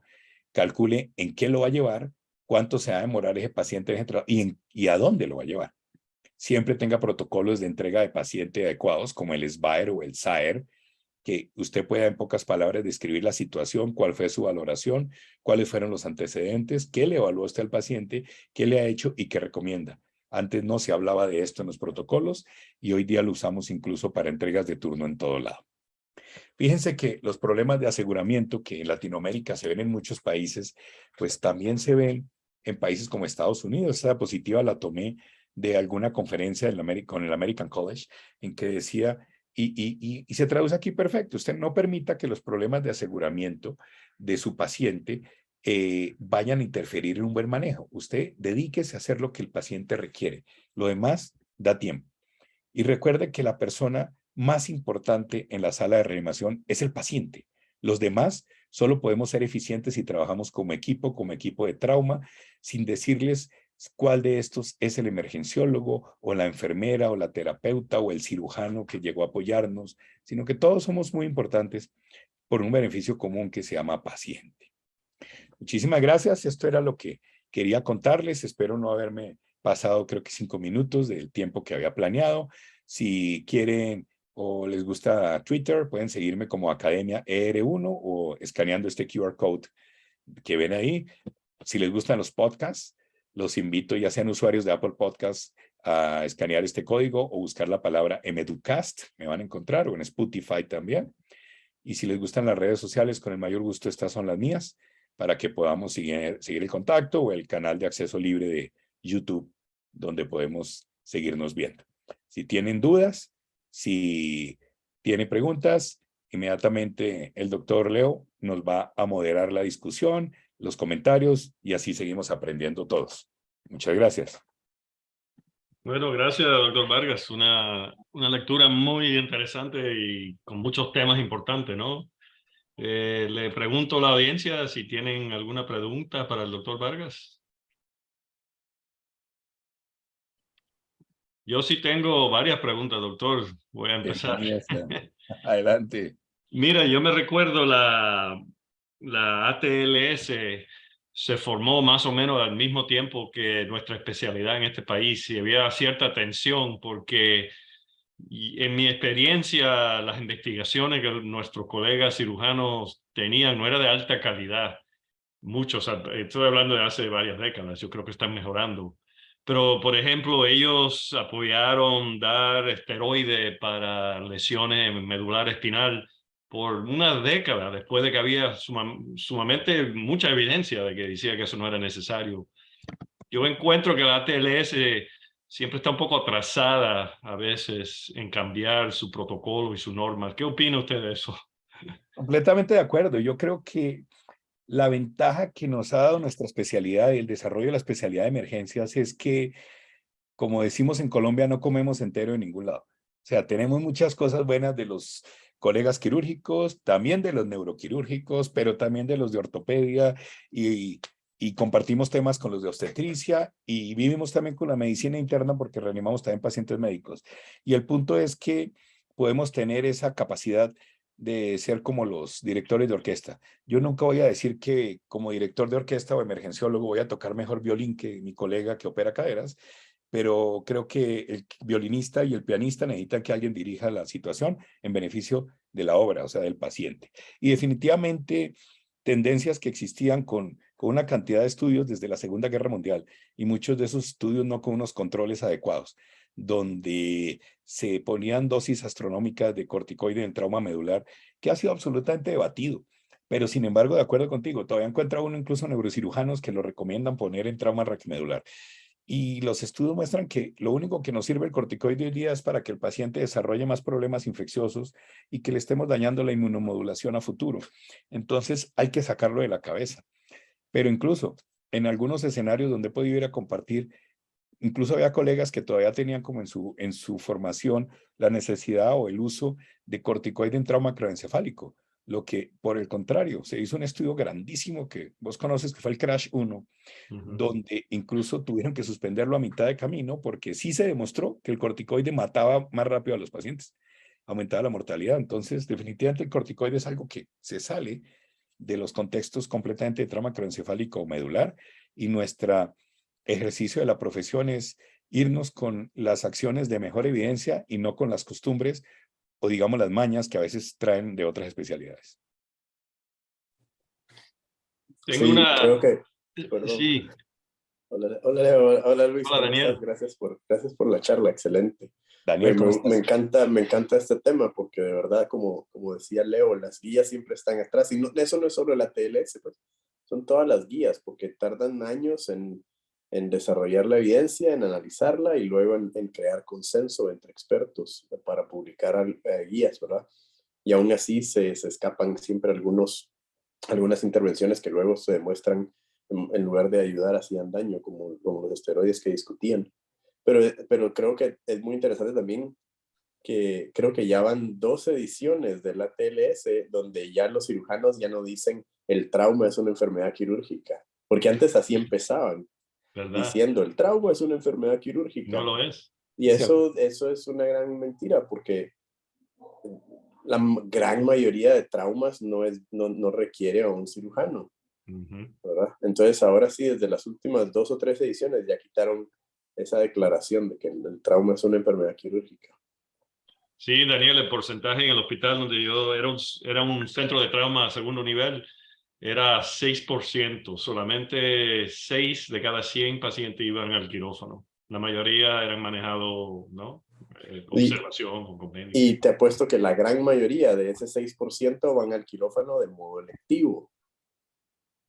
Calcule en qué lo va a llevar, cuánto se va a demorar ese paciente y a dónde lo va a llevar. Siempre tenga protocolos de entrega de paciente adecuados, como el SBAER o el SAER, que usted pueda en pocas palabras describir la situación, cuál fue su valoración, cuáles fueron los antecedentes, qué le evaluó usted al paciente, qué le ha hecho y qué recomienda. Antes no se hablaba de esto en los protocolos y hoy día lo usamos incluso para entregas de turno en todo lado. Fíjense que los problemas de aseguramiento que en Latinoamérica se ven en muchos países, pues también se ven en países como Estados Unidos. Esta diapositiva la tomé de alguna conferencia con el American College, en que decía, y se traduce aquí perfecto, usted no permita que los problemas de aseguramiento de su paciente vayan a interferir en un buen manejo. Usted dedíquese a hacer lo que el paciente requiere. Lo demás da tiempo. Y recuerde que la persona más importante en la sala de reanimación es el paciente. Los demás solo podemos ser eficientes si trabajamos como equipo de trauma, sin decirles cuál de estos es el emergenciólogo o la enfermera o la terapeuta o el cirujano que llegó a apoyarnos, sino que todos somos muy importantes por un beneficio común que se llama paciente. Muchísimas gracias. Esto era lo que quería contarles. Espero no haberme pasado, creo que 5 minutos del tiempo que había planeado. Si quieren o les gusta Twitter, pueden seguirme como Academia ER1 o escaneando este QR code que ven ahí. Si les gustan los podcasts, los invito, ya sean usuarios de Apple Podcasts, a escanear este código o buscar la palabra MDucast, me van a encontrar, o en Spotify también. Y si les gustan las redes sociales, con el mayor gusto estas son las mías, para que podamos seguir el contacto, o el canal de acceso libre de YouTube, donde podemos seguirnos viendo. Si tienen dudas, si tienen preguntas, inmediatamente el doctor Leo nos va a moderar la discusión, los comentarios, y así seguimos aprendiendo todos. Muchas gracias. Bueno, gracias, doctor Vargas. Una lectura muy interesante y con muchos temas importantes, ¿no? Le pregunto a la audiencia si tienen alguna pregunta para el doctor Vargas. Yo sí tengo varias preguntas, doctor. Voy a empezar. Adelante. Mira, yo me recuerdo la ATLS se formó más o menos al mismo tiempo que nuestra especialidad en este país y había cierta tensión porque en mi experiencia las investigaciones que nuestros colegas cirujanos tenían no era de alta calidad. Muchos, estoy hablando de hace varias décadas, yo creo que están mejorando. Pero, por ejemplo, ellos apoyaron dar esteroides para lesiones medular espinal por una década, después de que había sumamente mucha evidencia de que decía que eso no era necesario. Yo encuentro que la ATLS siempre está un poco atrasada a veces en cambiar su protocolo y su norma. ¿Qué opina usted de eso? Completamente de acuerdo. Yo creo que la ventaja que nos ha dado nuestra especialidad y el desarrollo de la especialidad de emergencias es que, como decimos en Colombia, no comemos entero en ningún lado. O sea, tenemos muchas cosas buenas de los colegas quirúrgicos, también de los neuroquirúrgicos, pero también de los de ortopedia y compartimos temas con los de obstetricia y vivimos también con la medicina interna porque reanimamos también pacientes médicos. Y el punto es que podemos tener esa capacidad de ser como los directores de orquesta. Yo nunca voy a decir que como director de orquesta o emergenciólogo voy a tocar mejor violín que mi colega que opera caderas, pero creo que el violinista y el pianista necesitan que alguien dirija la situación en beneficio de la obra, o sea, del paciente. Y definitivamente tendencias que existían con una cantidad de estudios desde la Segunda Guerra Mundial y muchos de esos estudios no con unos controles adecuados, donde se ponían dosis astronómicas de corticoide en trauma medular, que ha sido absolutamente debatido. Pero sin embargo, de acuerdo contigo, todavía encuentra uno incluso neurocirujanos que lo recomiendan poner en trauma raquimedular. Y los estudios muestran que lo único que nos sirve el corticoide hoy día es para que el paciente desarrolle más problemas infecciosos y que le estemos dañando la inmunomodulación a futuro. Entonces hay que sacarlo de la cabeza. Pero incluso en algunos escenarios donde he podido ir a compartir, incluso había colegas que todavía tenían como en su formación la necesidad o el uso de corticoide en trauma craneoencefálico. Lo que, por el contrario, se hizo un estudio grandísimo que vos conoces, que fue el CRASH 1, donde incluso tuvieron que suspenderlo a mitad de camino porque sí se demostró que el corticoide mataba más rápido a los pacientes, aumentaba la mortalidad. Entonces, definitivamente el corticoide es algo que se sale de los contextos completamente de trauma craneoencefálico o medular, y nuestro ejercicio de la profesión es irnos con las acciones de mejor evidencia y no con las costumbres o digamos las mañas que a veces traen de otras especialidades. Tengo Sí, una... creo que, perdón. Sí. Hola, hola, hola Luis, Hola, ¿cómo Daniel. estás? Gracias por la charla, excelente. Daniel, ¿cómo estás? Me encanta este tema porque de verdad, como decía Leo, las guías siempre están atrás y no, eso no es solo la TLS, pues, son todas las guías porque tardan años en desarrollar la evidencia, en analizarla y luego en crear consenso entre expertos para publicar guías, ¿verdad? Y aún así se escapan siempre algunas intervenciones que luego se demuestran en lugar de ayudar hacían daño, como los esteroides que discutían. Pero creo que es muy interesante también que creo que ya van 2 ediciones de la TLS donde ya los cirujanos ya no dicen el trauma es una enfermedad quirúrgica, porque antes así empezaban, ¿Verdad? diciendo el trauma es una enfermedad quirúrgica. No lo es. Y eso es una gran mentira, porque la gran mayoría de traumas no requiere a un cirujano, ¿verdad? Entonces ahora sí, desde las últimas 2 o 3 ediciones ya quitaron esa declaración de que el trauma es una enfermedad quirúrgica. Sí, Daniel, el porcentaje en el hospital donde yo era un centro de trauma a segundo nivel, era 6%. Solamente 6 de cada 100 pacientes iban al quirófano. La mayoría eran manejados, ¿no? Observación o convenio. Y te apuesto que la gran mayoría de ese 6% van al quirófano de modo electivo.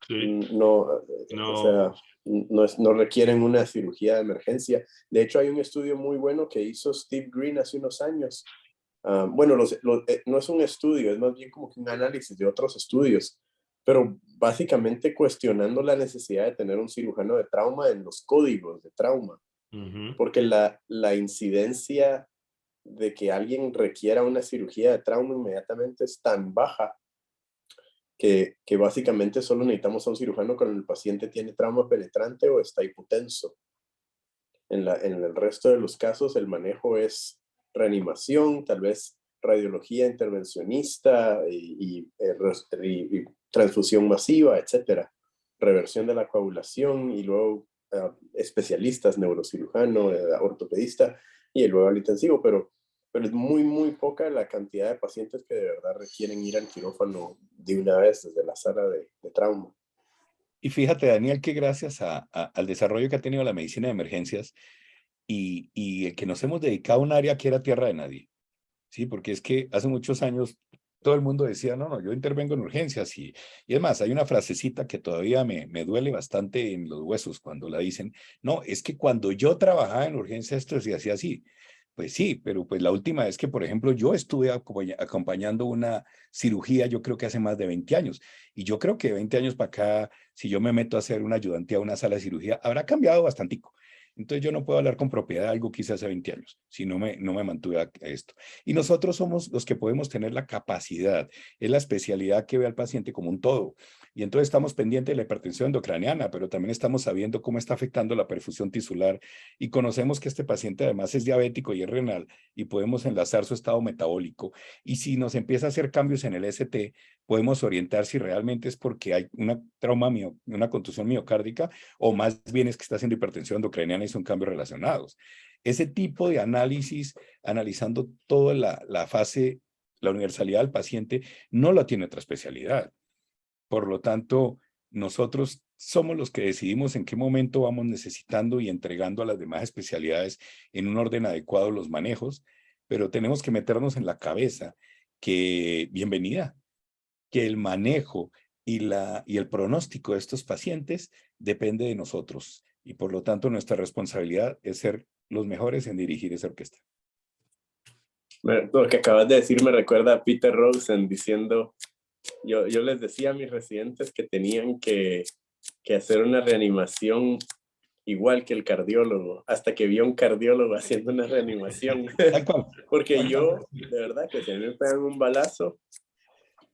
Sí. O sea, no requieren una cirugía de emergencia. De hecho, hay un estudio muy bueno que hizo Steve Green hace unos años. Bueno, no es un estudio, es más bien como que un análisis de otros estudios, pero básicamente cuestionando la necesidad de tener un cirujano de trauma en los códigos de trauma. Porque la incidencia de que alguien requiera una cirugía de trauma inmediatamente es tan baja que básicamente solo necesitamos a un cirujano cuando el paciente tiene trauma penetrante o está hipotenso. En el resto de los casos el manejo es reanimación, tal vez radiología intervencionista y transfusión masiva, etcétera. Reversión de la coagulación y luego especialistas, neurocirujano, ortopedista y luego al intensivo, pero es muy, muy poca la cantidad de pacientes que de verdad requieren ir al quirófano de una vez desde la sala de trauma. Y fíjate, Daniel, que gracias al desarrollo que ha tenido la medicina de emergencias y el que nos hemos dedicado a un área que era tierra de nadie, ¿sí? Porque es que hace muchos años todo el mundo decía, no, yo intervengo en urgencias y es más, hay una frasecita que todavía me duele bastante en los huesos cuando la dicen, no, es que cuando yo trabajaba en urgencias esto se hacía así. Pues sí, pero pues la última vez que, por ejemplo, yo estuve acompañando una cirugía, yo creo que hace más de 20 años, y yo creo que de 20 años para acá, si yo me meto a hacer una ayudantía a una sala de cirugía, habrá cambiado bastantico. Entonces yo no puedo hablar con propiedad de algo que hice hace 20 años, si no me mantuve a esto. Y nosotros somos los que podemos tener la capacidad, es la especialidad que ve al paciente como un todo. Y entonces estamos pendientes de la hipertensión endocraniana, pero también estamos sabiendo cómo está afectando la perfusión tisular y conocemos que este paciente además es diabético y es renal y podemos enlazar su estado metabólico. Y si nos empieza a hacer cambios en el ST, podemos orientar si realmente es porque hay una una contusión miocárdica o más bien es que está haciendo hipertensión endocraniana y son cambios relacionados. Ese tipo de análisis, analizando toda la fase, la universalidad del paciente, no la tiene otra especialidad. Por lo tanto, nosotros somos los que decidimos en qué momento vamos necesitando y entregando a las demás especialidades en un orden adecuado los manejos, pero tenemos que meternos en la cabeza que, bienvenida, que el manejo y el pronóstico de estos pacientes depende de nosotros. Y por lo tanto, nuestra responsabilidad es ser los mejores en dirigir esa orquesta. Lo que acabas de decir me recuerda a Peter Rosen diciendo, yo les decía a mis residentes que tenían que hacer una reanimación igual que el cardiólogo, hasta que vi a un cardiólogo haciendo una reanimación. Tal cual. Porque yo, de verdad, que si a mí me pegan un balazo,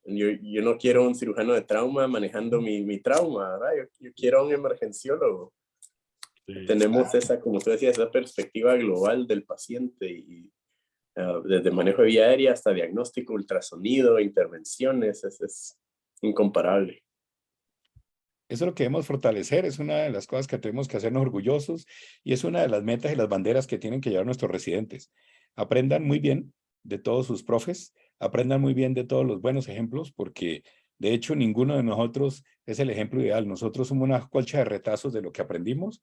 yo no quiero un cirujano de trauma manejando mi trauma, ¿verdad? Yo quiero un emergenciólogo. Sí. Tenemos esa, como tú decías, esa perspectiva global del paciente y desde manejo de vía aérea hasta diagnóstico, ultrasonido, intervenciones, es incomparable. Eso es lo que debemos fortalecer, es una de las cosas que tenemos que hacernos orgullosos y es una de las metas y las banderas que tienen que llevar nuestros residentes. Aprendan muy bien de todos sus profes, aprendan muy bien de todos los buenos ejemplos, porque de hecho ninguno de nosotros es el ejemplo ideal. Nosotros somos una colcha de retazos de lo que aprendimos,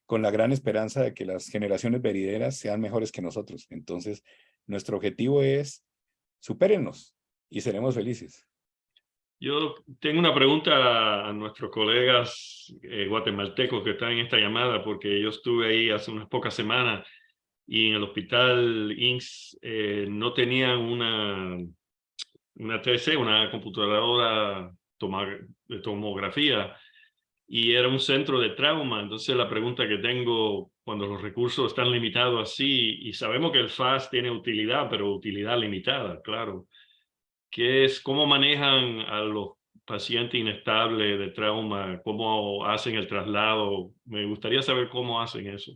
con la gran esperanza de que las generaciones venideras sean mejores que nosotros. Entonces, nuestro objetivo es supérennos y seremos felices. Yo tengo una pregunta a nuestros colegas guatemaltecos que están en esta llamada, porque yo estuve ahí hace unas pocas semanas y en el hospital INSS no tenían una TC, una computadora de tomografía, y era un centro de trauma. Entonces la pregunta que tengo, cuando los recursos están limitados así, y sabemos que el FAS tiene utilidad, pero utilidad limitada, claro. ¿Cómo manejan a los pacientes inestables de trauma? ¿Cómo hacen el traslado? Me gustaría saber cómo hacen eso.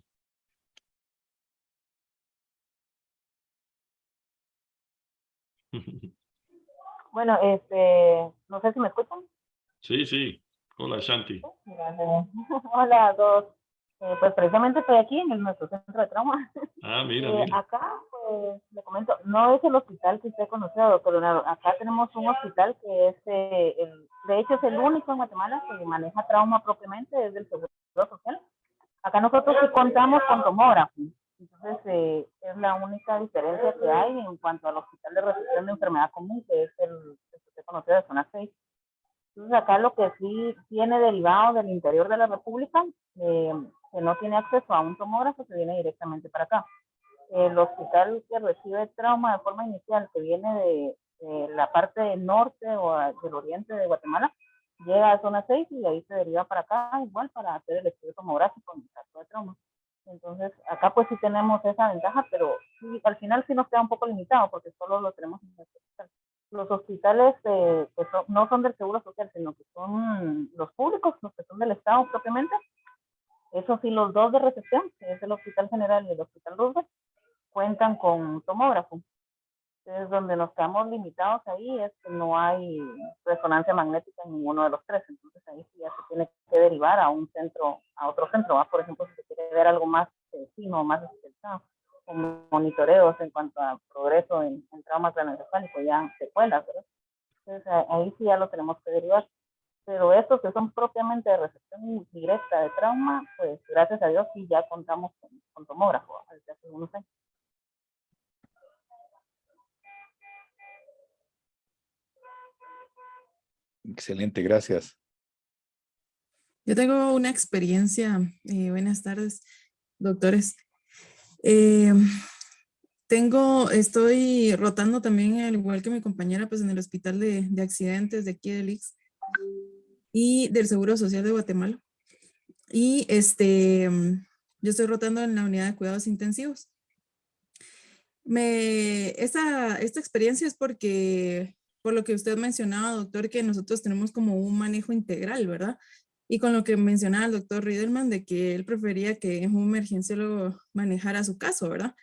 Bueno, no sé si me escuchan. Sí, sí. Hola, Shanti. Hola a todos. Pues precisamente estoy aquí en nuestro centro de trauma. Mira. Acá, pues, le comento, no es el hospital que usted conoce, doctor Leonardo. Acá tenemos un hospital que es, de hecho, es el único en Guatemala que maneja trauma propiamente, es del Seguro Social. Acá nosotros sí contamos con tomógrafo. Entonces, es la única diferencia que hay en cuanto al hospital de recepción de enfermedad común, que es el que usted conoce de zona 6. Entonces, acá lo que sí tiene derivado del interior de la República, que no tiene acceso a un tomógrafo, se viene directamente para acá. El hospital que recibe trauma de forma inicial, que viene de la parte norte o del oriente de Guatemala, llega a zona 6 y de ahí se deriva para acá, igual para hacer el estudio tomográfico en el caso de trauma. Entonces, acá pues sí tenemos esa ventaja, pero sí, al final sí nos queda un poco limitado porque solo lo tenemos en este hospital. Los hospitales que no son del Seguro Social, sino que son los públicos, los que son del Estado propiamente, eso sí, los dos de recepción, que es el Hospital General y el Hospital Roosevelt, cuentan con tomógrafo. Entonces, donde nos quedamos limitados ahí es que no hay resonancia magnética en ninguno de los tres. Entonces, ahí sí ya se tiene que derivar a un centro, a otro centro, ¿va? Por ejemplo, si se quiere ver algo más fino, más especializado, como monitoreos en cuanto a progreso en trauma craneoencefálico, ya secuelas, ¿verdad? Entonces, ahí sí ya lo tenemos que derivar. Pero estos que son propiamente de recepción directa de trauma, pues gracias a Dios sí ya contamos con tomógrafo desde hace unos años. Excelente, gracias. Yo tengo una experiencia, buenas tardes, doctores. Estoy rotando también, al igual que mi compañera, pues en el hospital de accidentes de aquí del IX y del Seguro Social de Guatemala. Y Yo estoy rotando en la unidad de cuidados intensivos. Esta experiencia es porque, por lo que usted mencionaba, doctor, que nosotros tenemos como un manejo integral, ¿verdad? Y con lo que mencionaba el doctor Riedelman, de que él prefería que un emergenciólogo manejara su caso, ¿verdad?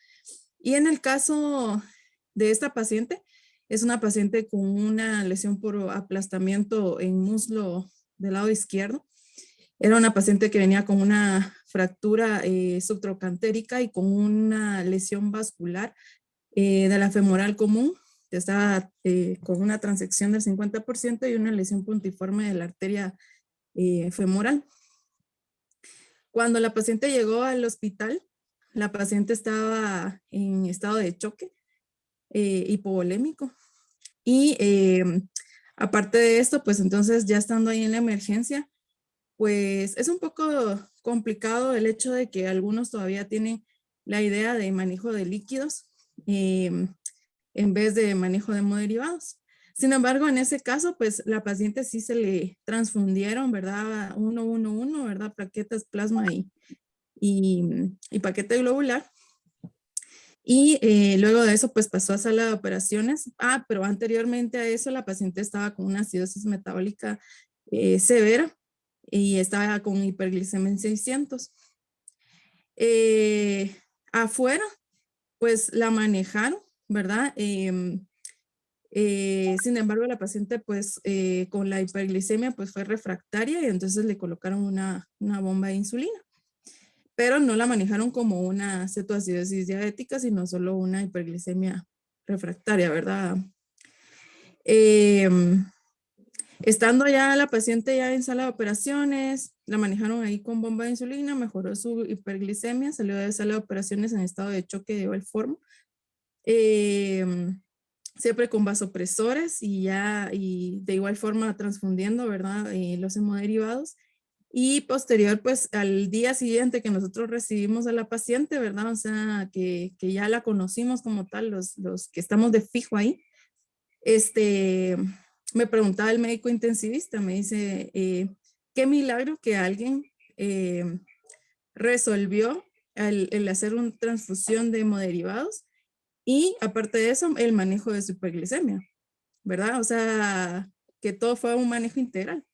Y en el caso de esta paciente, es una paciente con una lesión por aplastamiento en muslo del lado izquierdo. Era una paciente que venía con una fractura subtroncantérica y con una lesión vascular de la femoral común. Estaba con una transección del 50% y una lesión puntiforme de la arteria femoral. Cuando la paciente llegó al hospital, la paciente estaba en estado de choque hipovolémico. Y aparte de esto, pues entonces ya estando ahí en la emergencia, pues es un poco complicado el hecho de que algunos todavía tienen la idea de manejo de líquidos en vez de manejo de hemoderivados. Sin embargo, en ese caso, pues la paciente sí se le transfundieron, ¿verdad? 111, ¿verdad? Plaquetas, plasma y paquete globular. Y luego de eso, pues pasó a sala de operaciones. Pero anteriormente a eso, la paciente estaba con una acidosis metabólica severa y estaba con hiperglicemia en 600. Afuera, pues la manejaron, ¿verdad? Sin embargo, la paciente, pues con la hiperglicemia, pues fue refractaria y entonces le colocaron una bomba de insulina. Pero no la manejaron como una cetoacidosis diabética, sino solo una hiperglicemia refractaria, ¿verdad? Estando ya la paciente ya en sala de operaciones, la manejaron ahí con bomba de insulina, mejoró su hiperglicemia, salió de sala de operaciones en estado de choque de igual forma. Siempre con vasopresores y de igual forma transfundiendo, ¿verdad? Los hemoderivados. Y posterior, pues al día siguiente que nosotros recibimos a la paciente, ¿verdad? O sea, que ya la conocimos como tal, los que estamos de fijo ahí, me preguntaba el médico intensivista, me dice, qué milagro que alguien resolvió el hacer una transfusión de hemoderivados y aparte de eso, el manejo de su hiperglicemia, ¿verdad? O sea, que todo fue un manejo integral.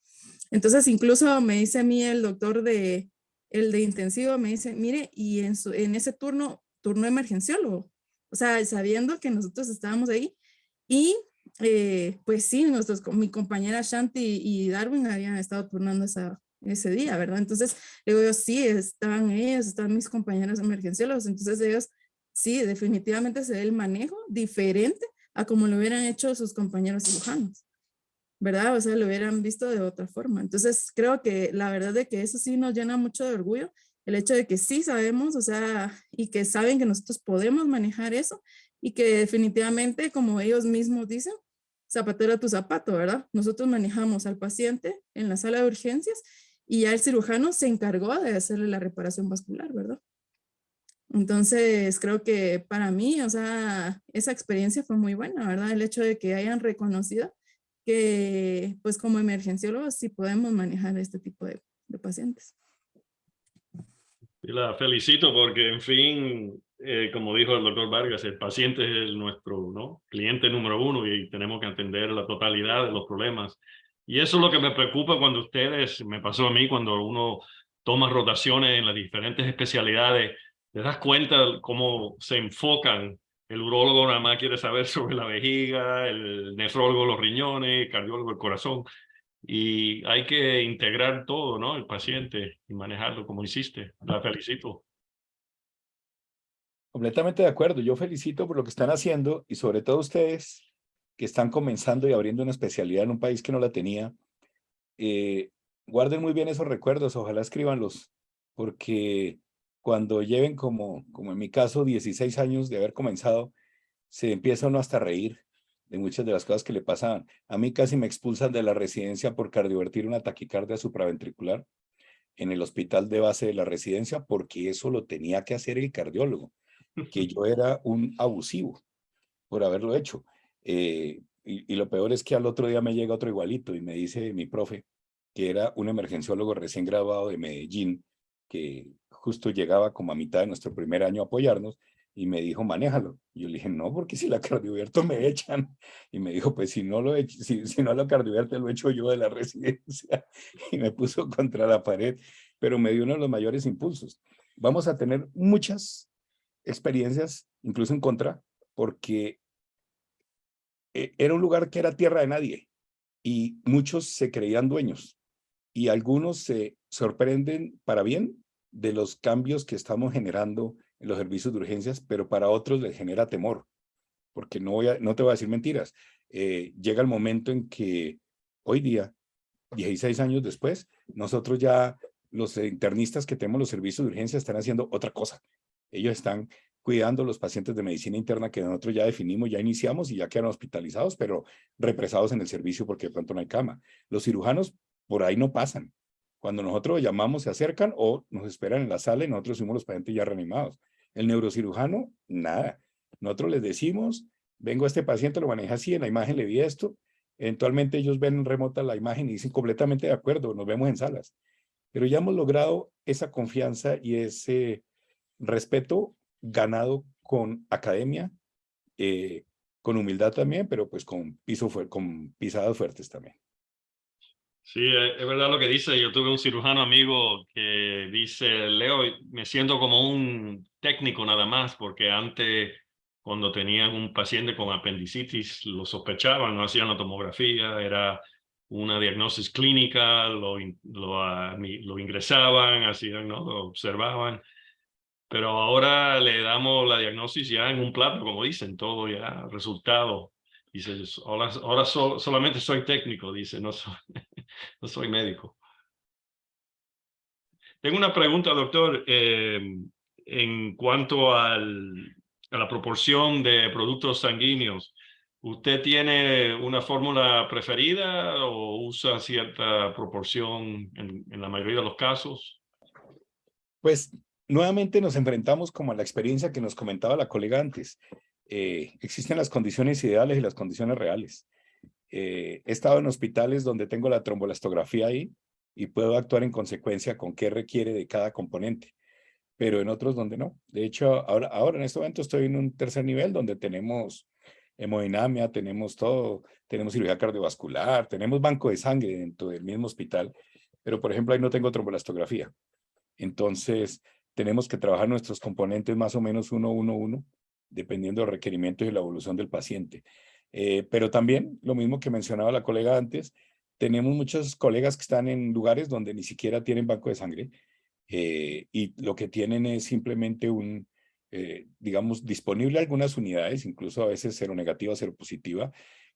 Entonces, incluso me dice a mí el doctor el de intensivo, me dice, mire, y en ese turno emergenciólogo, o sea, sabiendo que nosotros estábamos ahí, y pues sí, mi compañera Shanti y Darwin habían estado turnando ese día, ¿verdad? Entonces, le digo yo, sí, estaban ellos, estaban mis compañeros emergenciólogos, entonces ellos, sí, definitivamente se ve el manejo diferente a como lo hubieran hecho sus compañeros cirujanos, ¿verdad? O sea, lo hubieran visto de otra forma. Entonces, creo que la verdad de que eso sí nos llena mucho de orgullo, el hecho de que sí sabemos, o sea, y que saben que nosotros podemos manejar eso y que definitivamente, como ellos mismos dicen, zapatero a tu zapato, ¿verdad? Nosotros manejamos al paciente en la sala de urgencias y ya el cirujano se encargó de hacerle la reparación vascular, ¿verdad? Entonces, creo que para mí, o sea, esa experiencia fue muy buena, ¿verdad? El hecho de que hayan reconocido que, pues como emergenciólogos, sí podemos manejar este tipo de pacientes. Y la felicito porque, en fin, como dijo el doctor Vargas, el paciente es nuestro, ¿no?, cliente número uno y tenemos que atender la totalidad de los problemas. Y eso es lo que me preocupa cuando me pasó a mí, cuando uno toma rotaciones en las diferentes especialidades, te das cuenta cómo se enfocan. El urólogo nada más quiere saber sobre la vejiga, el nefrólogo los riñones, el cardiólogo el corazón. Y hay que integrar todo, ¿no? El paciente y manejarlo como hiciste. La felicito. Completamente de acuerdo. Yo felicito por lo que están haciendo y sobre todo ustedes que están comenzando y abriendo una especialidad en un país que no la tenía. Guarden muy bien esos recuerdos, ojalá escríbanlos, porque cuando lleven como en mi caso 16 años de haber comenzado, se empieza uno hasta a reír de muchas de las cosas que le pasaban. A mí casi me expulsan de la residencia por cardiovertir una taquicardia supraventricular en el hospital de base de la residencia, porque eso lo tenía que hacer el cardiólogo, que yo era un abusivo por haberlo hecho. Y lo peor es que al otro día me llega otro igualito y me dice mi profe, que era un emergenciólogo recién graduado de Medellín, que justo llegaba como a mitad de nuestro primer año a apoyarnos y me dijo, manéjalo. Y yo le dije, no, porque si la cardiovierto me echan. Y me dijo, pues si no lo si no la cardiovierto lo echo yo de la residencia. Y me puso contra la pared, pero me dio uno de los mayores impulsos. Vamos a tener muchas experiencias, incluso en contra, porque era un lugar que era tierra de nadie y muchos se creían dueños y algunos se sorprenden para bien de los cambios que estamos generando en los servicios de urgencias, pero para otros les genera temor, porque no te voy a decir mentiras. Llega el momento en que hoy día, 16 años después, nosotros ya, los internistas que tenemos los servicios de urgencia están haciendo otra cosa. Ellos están cuidando a los pacientes de medicina interna que nosotros ya definimos, ya iniciamos y ya quedan hospitalizados, pero represados en el servicio porque de pronto no hay cama. Los cirujanos por ahí no pasan. Cuando nosotros llamamos se acercan o nos esperan en la sala y nosotros somos los pacientes ya reanimados. El neurocirujano, nada. Nosotros les decimos, vengo a este paciente, lo maneja así, en la imagen le vi esto. Eventualmente ellos ven remota la imagen y dicen completamente de acuerdo, nos vemos en salas. Pero ya hemos logrado esa confianza y ese respeto ganado con academia, con humildad también, pero pues con pisadas fuertes también. Sí, es verdad lo que dice. Yo tuve un cirujano amigo que dice, Leo, me siento como un técnico nada más, porque antes, cuando tenían un paciente con apendicitis, lo sospechaban, no hacían la tomografía, era una diagnosis clínica, lo ingresaban, hacían, ¿no? Lo observaban. Pero ahora le damos la diagnosis ya en un plato, como dicen, todo ya, resultado. Dice, ahora solamente soy técnico, dice, no soy médico. Tengo una pregunta, doctor, en cuanto a la proporción de productos sanguíneos. ¿Usted tiene una fórmula preferida o usa cierta proporción en la mayoría de los casos? Pues nuevamente nos enfrentamos como a la experiencia que nos comentaba la colega antes. Existen las condiciones ideales y las condiciones reales. He estado en hospitales donde tengo la trombolastografía ahí y puedo actuar en consecuencia con qué requiere de cada componente, pero en otros donde no. De hecho, ahora en este momento estoy en un tercer nivel donde tenemos hemodinamia, tenemos todo, tenemos cirugía cardiovascular, tenemos banco de sangre dentro del mismo hospital, pero por ejemplo ahí no tengo trombolastografía. Entonces, tenemos que trabajar nuestros componentes más o menos 1-1-1, dependiendo del requerimiento y la evolución del paciente. Pero también, lo mismo que mencionaba la colega antes, tenemos muchos colegas que están en lugares donde ni siquiera tienen banco de sangre y lo que tienen es simplemente digamos, disponible algunas unidades, incluso a veces seronegativa, seropositiva,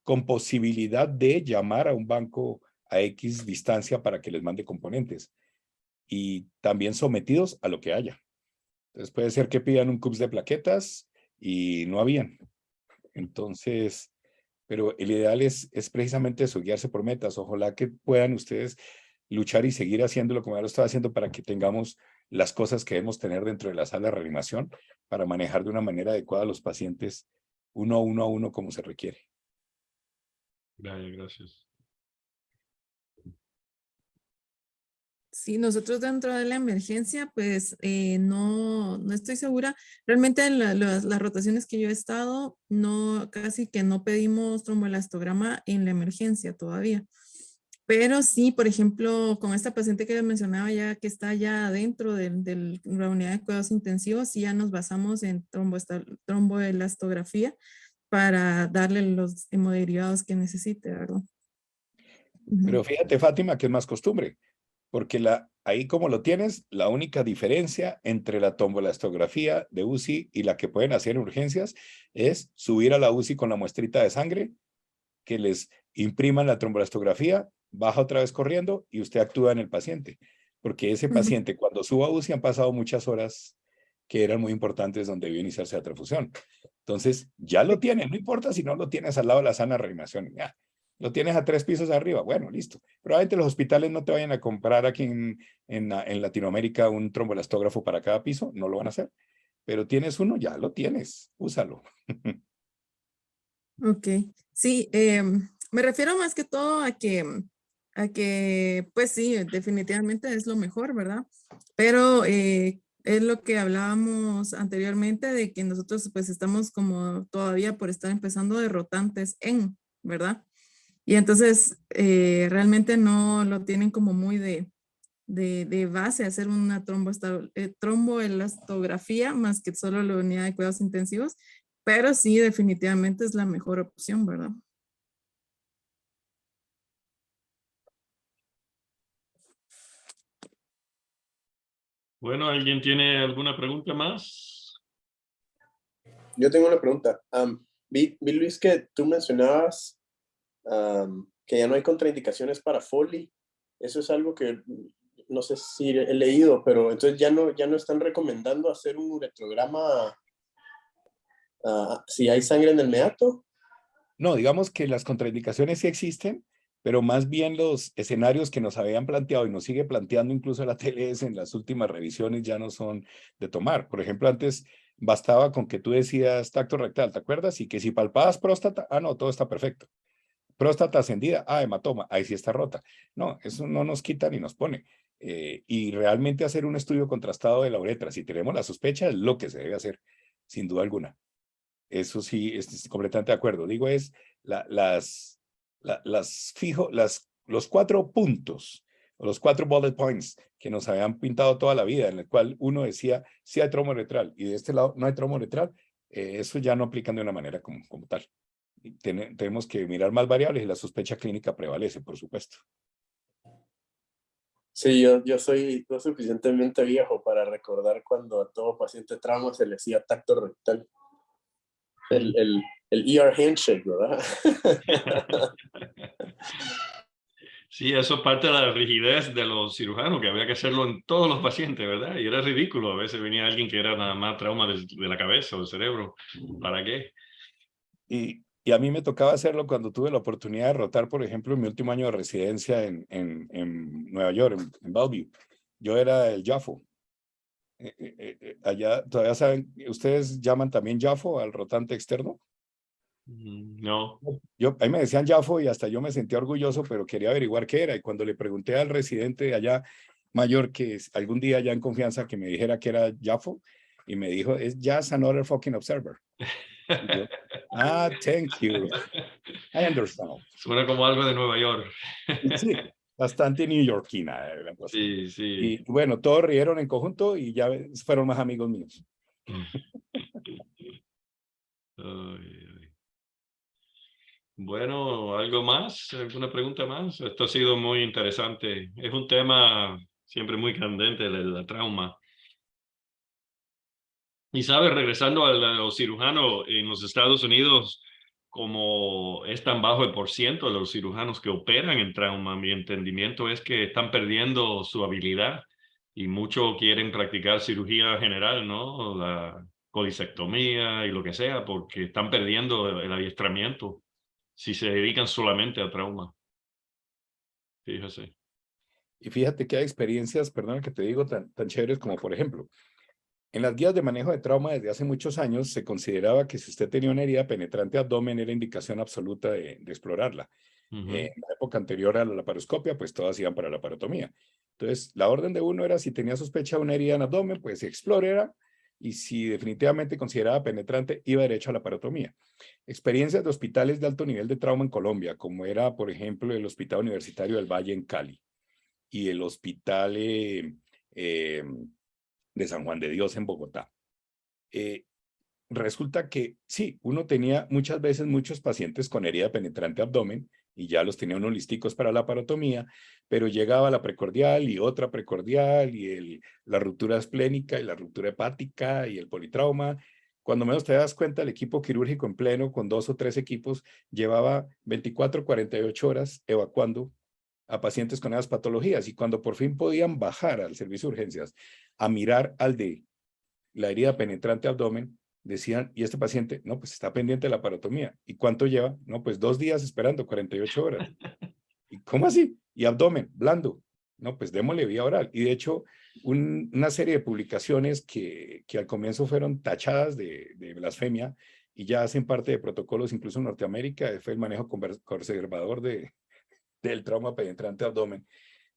con posibilidad de llamar a un banco a X distancia para que les mande componentes y también sometidos a lo que haya. Entonces puede ser que pidan un CUPS de plaquetas y no habían. Entonces, pero el ideal es precisamente eso, guiarse por metas. Ojalá que puedan ustedes luchar y seguir haciéndolo como ya lo estaba haciendo para que tengamos las cosas que debemos tener dentro de la sala de reanimación para manejar de una manera adecuada a los pacientes uno a uno como se requiere. Gracias. Sí, nosotros dentro de la emergencia, pues no estoy segura. Realmente en las rotaciones que yo he estado, casi que no pedimos tromboelastograma en la emergencia todavía. Pero sí, por ejemplo, con esta paciente que mencionaba ya que está ya dentro de la unidad de cuidados intensivos, sí ya nos basamos en tromboelastografía para darle los hemoderivados que necesite, ¿verdad? Pero fíjate, Fátima, que es más costumbre, porque ahí como lo tienes, la única diferencia entre la tromboelastografía de UCI y la que pueden hacer en urgencias es subir a la UCI con la muestrita de sangre, que les impriman la tromboelastografía, baja otra vez corriendo y usted actúa en el paciente. Porque ese paciente, cuando suba a UCI, han pasado muchas horas que eran muy importantes donde debió iniciarse la transfusión. Entonces, ya lo tienen, no importa si no lo tienes al lado de la sana reanimación, ya. Lo tienes a 3 pisos arriba, bueno, listo. Probablemente los hospitales no te vayan a comprar aquí en Latinoamérica un tromboelastógrafo para cada piso, no lo van a hacer. Pero tienes uno, ya lo tienes, úsalo. Ok, sí, me refiero más que todo a que, pues sí, definitivamente es lo mejor, ¿verdad? Pero Es lo que hablábamos anteriormente de que nosotros pues estamos como todavía por estar empezando de rotantes ¿verdad? Y entonces realmente no lo tienen como muy de base hacer una tromboelastografía más que solo la unidad de cuidados intensivos, pero sí definitivamente es la mejor opción, ¿verdad? Bueno, ¿alguien tiene alguna pregunta más? Yo tengo una pregunta. Vi, Luis, que tú mencionabas que ya no hay contraindicaciones para Foley. Eso es algo que no sé si he leído, pero entonces ya no están recomendando hacer un uretrograma si hay sangre en el meato. No, digamos que las contraindicaciones sí existen, pero más bien los escenarios que nos habían planteado y nos sigue planteando incluso la TLS en las últimas revisiones ya no son de tomar. Por ejemplo, antes bastaba con que tú decías tacto rectal, ¿te acuerdas? Y que si palpabas próstata, no, todo está perfecto. Próstata ascendida, hematoma, ahí sí está rota. No, eso no nos quita ni nos pone. Y realmente hacer un estudio contrastado de la uretra, si tenemos la sospecha, es lo que se debe hacer, sin duda alguna. Eso sí, estoy completamente de acuerdo. Digo, es los 4 puntos, o los 4 bullet points que nos habían pintado toda la vida, en el cual uno decía, sí hay trombo uretral, y de este lado no hay trombo uretral, eso ya no aplican de una manera como tal. Tenemos que mirar más variables y la sospecha clínica prevalece, por supuesto. Sí, yo soy lo suficientemente viejo para recordar cuando a todo paciente trauma se le hacía tacto rectal. El ER handshake, ¿verdad? Sí, eso es parte de la rigidez de los cirujanos, que había que hacerlo en todos los pacientes, ¿verdad? Y era ridículo. A veces venía alguien que era nada más trauma de la cabeza o del cerebro. ¿Para qué? Y a mí me tocaba hacerlo cuando tuve la oportunidad de rotar, por ejemplo, en mi último año de residencia en Nueva York, en Bellevue. Yo era el JAFO. Allá, todavía saben, ¿ustedes llaman también JAFO al rotante externo? No. Ahí me decían JAFO y hasta yo me sentía orgulloso, pero quería averiguar qué era. Y cuando le pregunté al residente de allá mayor que algún día ya en confianza que me dijera que era JAFO, y me dijo, es just another fucking observer. Y yo, thank you. I understand. Suena como algo de Nueva York. Sí, bastante neoyorquina la cosa. Sí, sí. Y bueno, todos rieron en conjunto y ya fueron más amigos míos. Bueno, ¿algo más? ¿Alguna pregunta más? Esto ha sido muy interesante. Es un tema siempre muy candente, el trauma. Y sabes, regresando a los cirujanos en los Estados Unidos, como es tan bajo el porciento de los cirujanos que operan en trauma, mi entendimiento es que están perdiendo su habilidad y muchos quieren practicar cirugía general, ¿no? La colisectomía y lo que sea, porque están perdiendo el adiestramiento si se dedican solamente a trauma. Fíjese. Y fíjate que hay experiencias, perdona que te digo, tan chéveres como por ejemplo, en las guías de manejo de trauma desde hace muchos años se consideraba que si usted tenía una herida penetrante abdomen era indicación absoluta de explorarla. En la época anterior a la laparoscopia, pues todas iban para la laparotomía. Entonces, la orden de uno era si tenía sospecha de una herida en abdomen, pues explorera, y si definitivamente consideraba penetrante, iba derecho a la laparotomía. Experiencias de hospitales de alto nivel de trauma en Colombia, como era, por ejemplo, el Hospital Universitario del Valle en Cali y el Hospital de San Juan de Dios en Bogotá. Resulta que sí, uno tenía muchas veces muchos pacientes con herida penetrante abdomen y ya los tenía unos listicos para la laparotomía, pero llegaba la precordial y otra precordial y la ruptura esplénica y la ruptura hepática y el politrauma. Cuando menos te das cuenta, el equipo quirúrgico en pleno, con 2 o 3 equipos, llevaba 24, 48 horas evacuando a pacientes con esas patologías, y cuando por fin podían bajar al servicio de urgencias a mirar al de la herida penetrante abdomen, decían, ¿y este paciente? No, pues está pendiente de la laparotomía. ¿Y cuánto lleva? No, pues 2 días esperando, 48 horas. ¿Y cómo así? Y abdomen, blando. No, pues démosle vía oral. Y de hecho, una serie de publicaciones que al comienzo fueron tachadas de blasfemia y ya hacen parte de protocolos incluso en Norteamérica, fue el manejo conservador del trauma penetrante abdomen,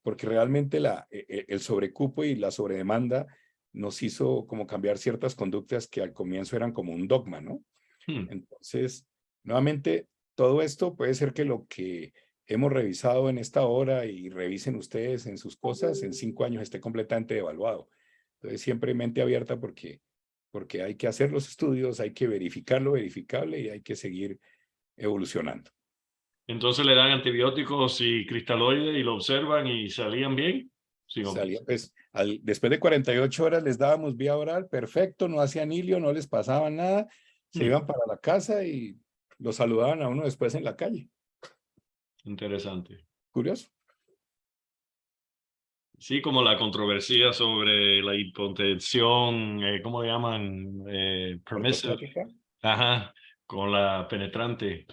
porque realmente el sobrecupo y la sobredemanda nos hizo como cambiar ciertas conductas que al comienzo eran como un dogma, ¿no? Entonces, nuevamente, todo esto puede ser que lo que hemos revisado en esta hora y revisen ustedes en sus cosas, en 5 años esté completamente evaluado. Entonces, siempre mente abierta porque hay que hacer los estudios, hay que verificar lo verificable y hay que seguir evolucionando. Entonces le dan antibióticos y cristaloides y lo observan y salían bien. Sí, Salía, pues, después de 48 horas les dábamos vía oral, perfecto, no hacían hilio, no les pasaba nada, se iban para la casa y lo saludaban a uno después en la calle. Interesante. Curioso. Sí, como la controversia sobre la hipotensión, ¿cómo le llaman? Permissive. Ortostática. Ajá, con la penetrante.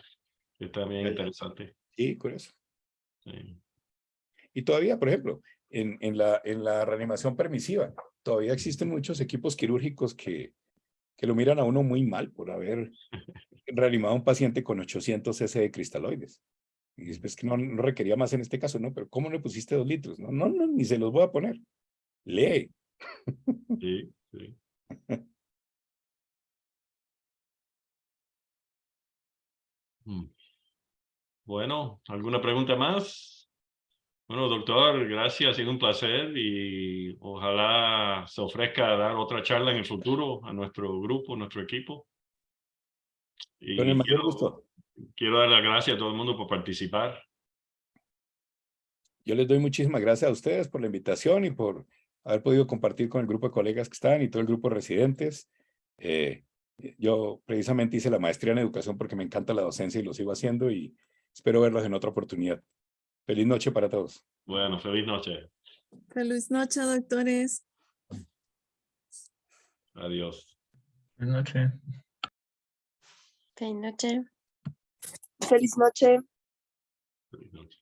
Está bien interesante. Sí, curioso. Sí. Y todavía, por ejemplo, en la reanimación permisiva, todavía existen muchos equipos quirúrgicos que lo miran a uno muy mal por haber reanimado a un paciente con 800 cc de cristaloides. Y es que no requería más en este caso, ¿no? Pero ¿cómo le pusiste 2 litros? No, ni se los voy a poner. Lee. Sí, sí. Bueno, ¿alguna pregunta más? Bueno, doctor, gracias, ha sido un placer y ojalá se ofrezca a dar otra charla en el futuro a nuestro grupo, nuestro equipo. Con el Y mayor gusto. quiero dar las gracias a todo el mundo por participar. Yo les doy muchísimas gracias a ustedes por la invitación y por haber podido compartir con el grupo de colegas que están y todo el grupo de residentes. Yo precisamente hice la maestría en educación porque me encanta la docencia y lo sigo haciendo y espero verlos en otra oportunidad. Feliz noche para todos. Bueno, feliz noche. Feliz noche, doctores. Adiós. Buenas noches. Feliz noche. Feliz noche. Feliz noche.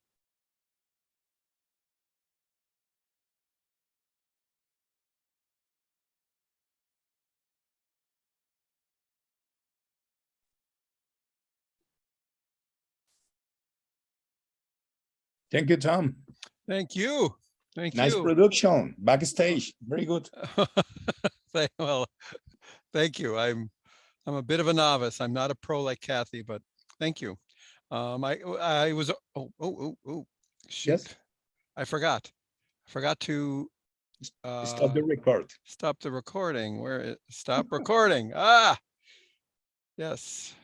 Thank you, Tom. Thank you. Thank Nice you. production. Backstage. Very good. Well, thank you. I'm a bit of a novice. I'm not a pro like Kathy, but thank you. I was, shoot. Yes. I forgot to Stop the record. stop the recording. Stop recording. Ah, yes.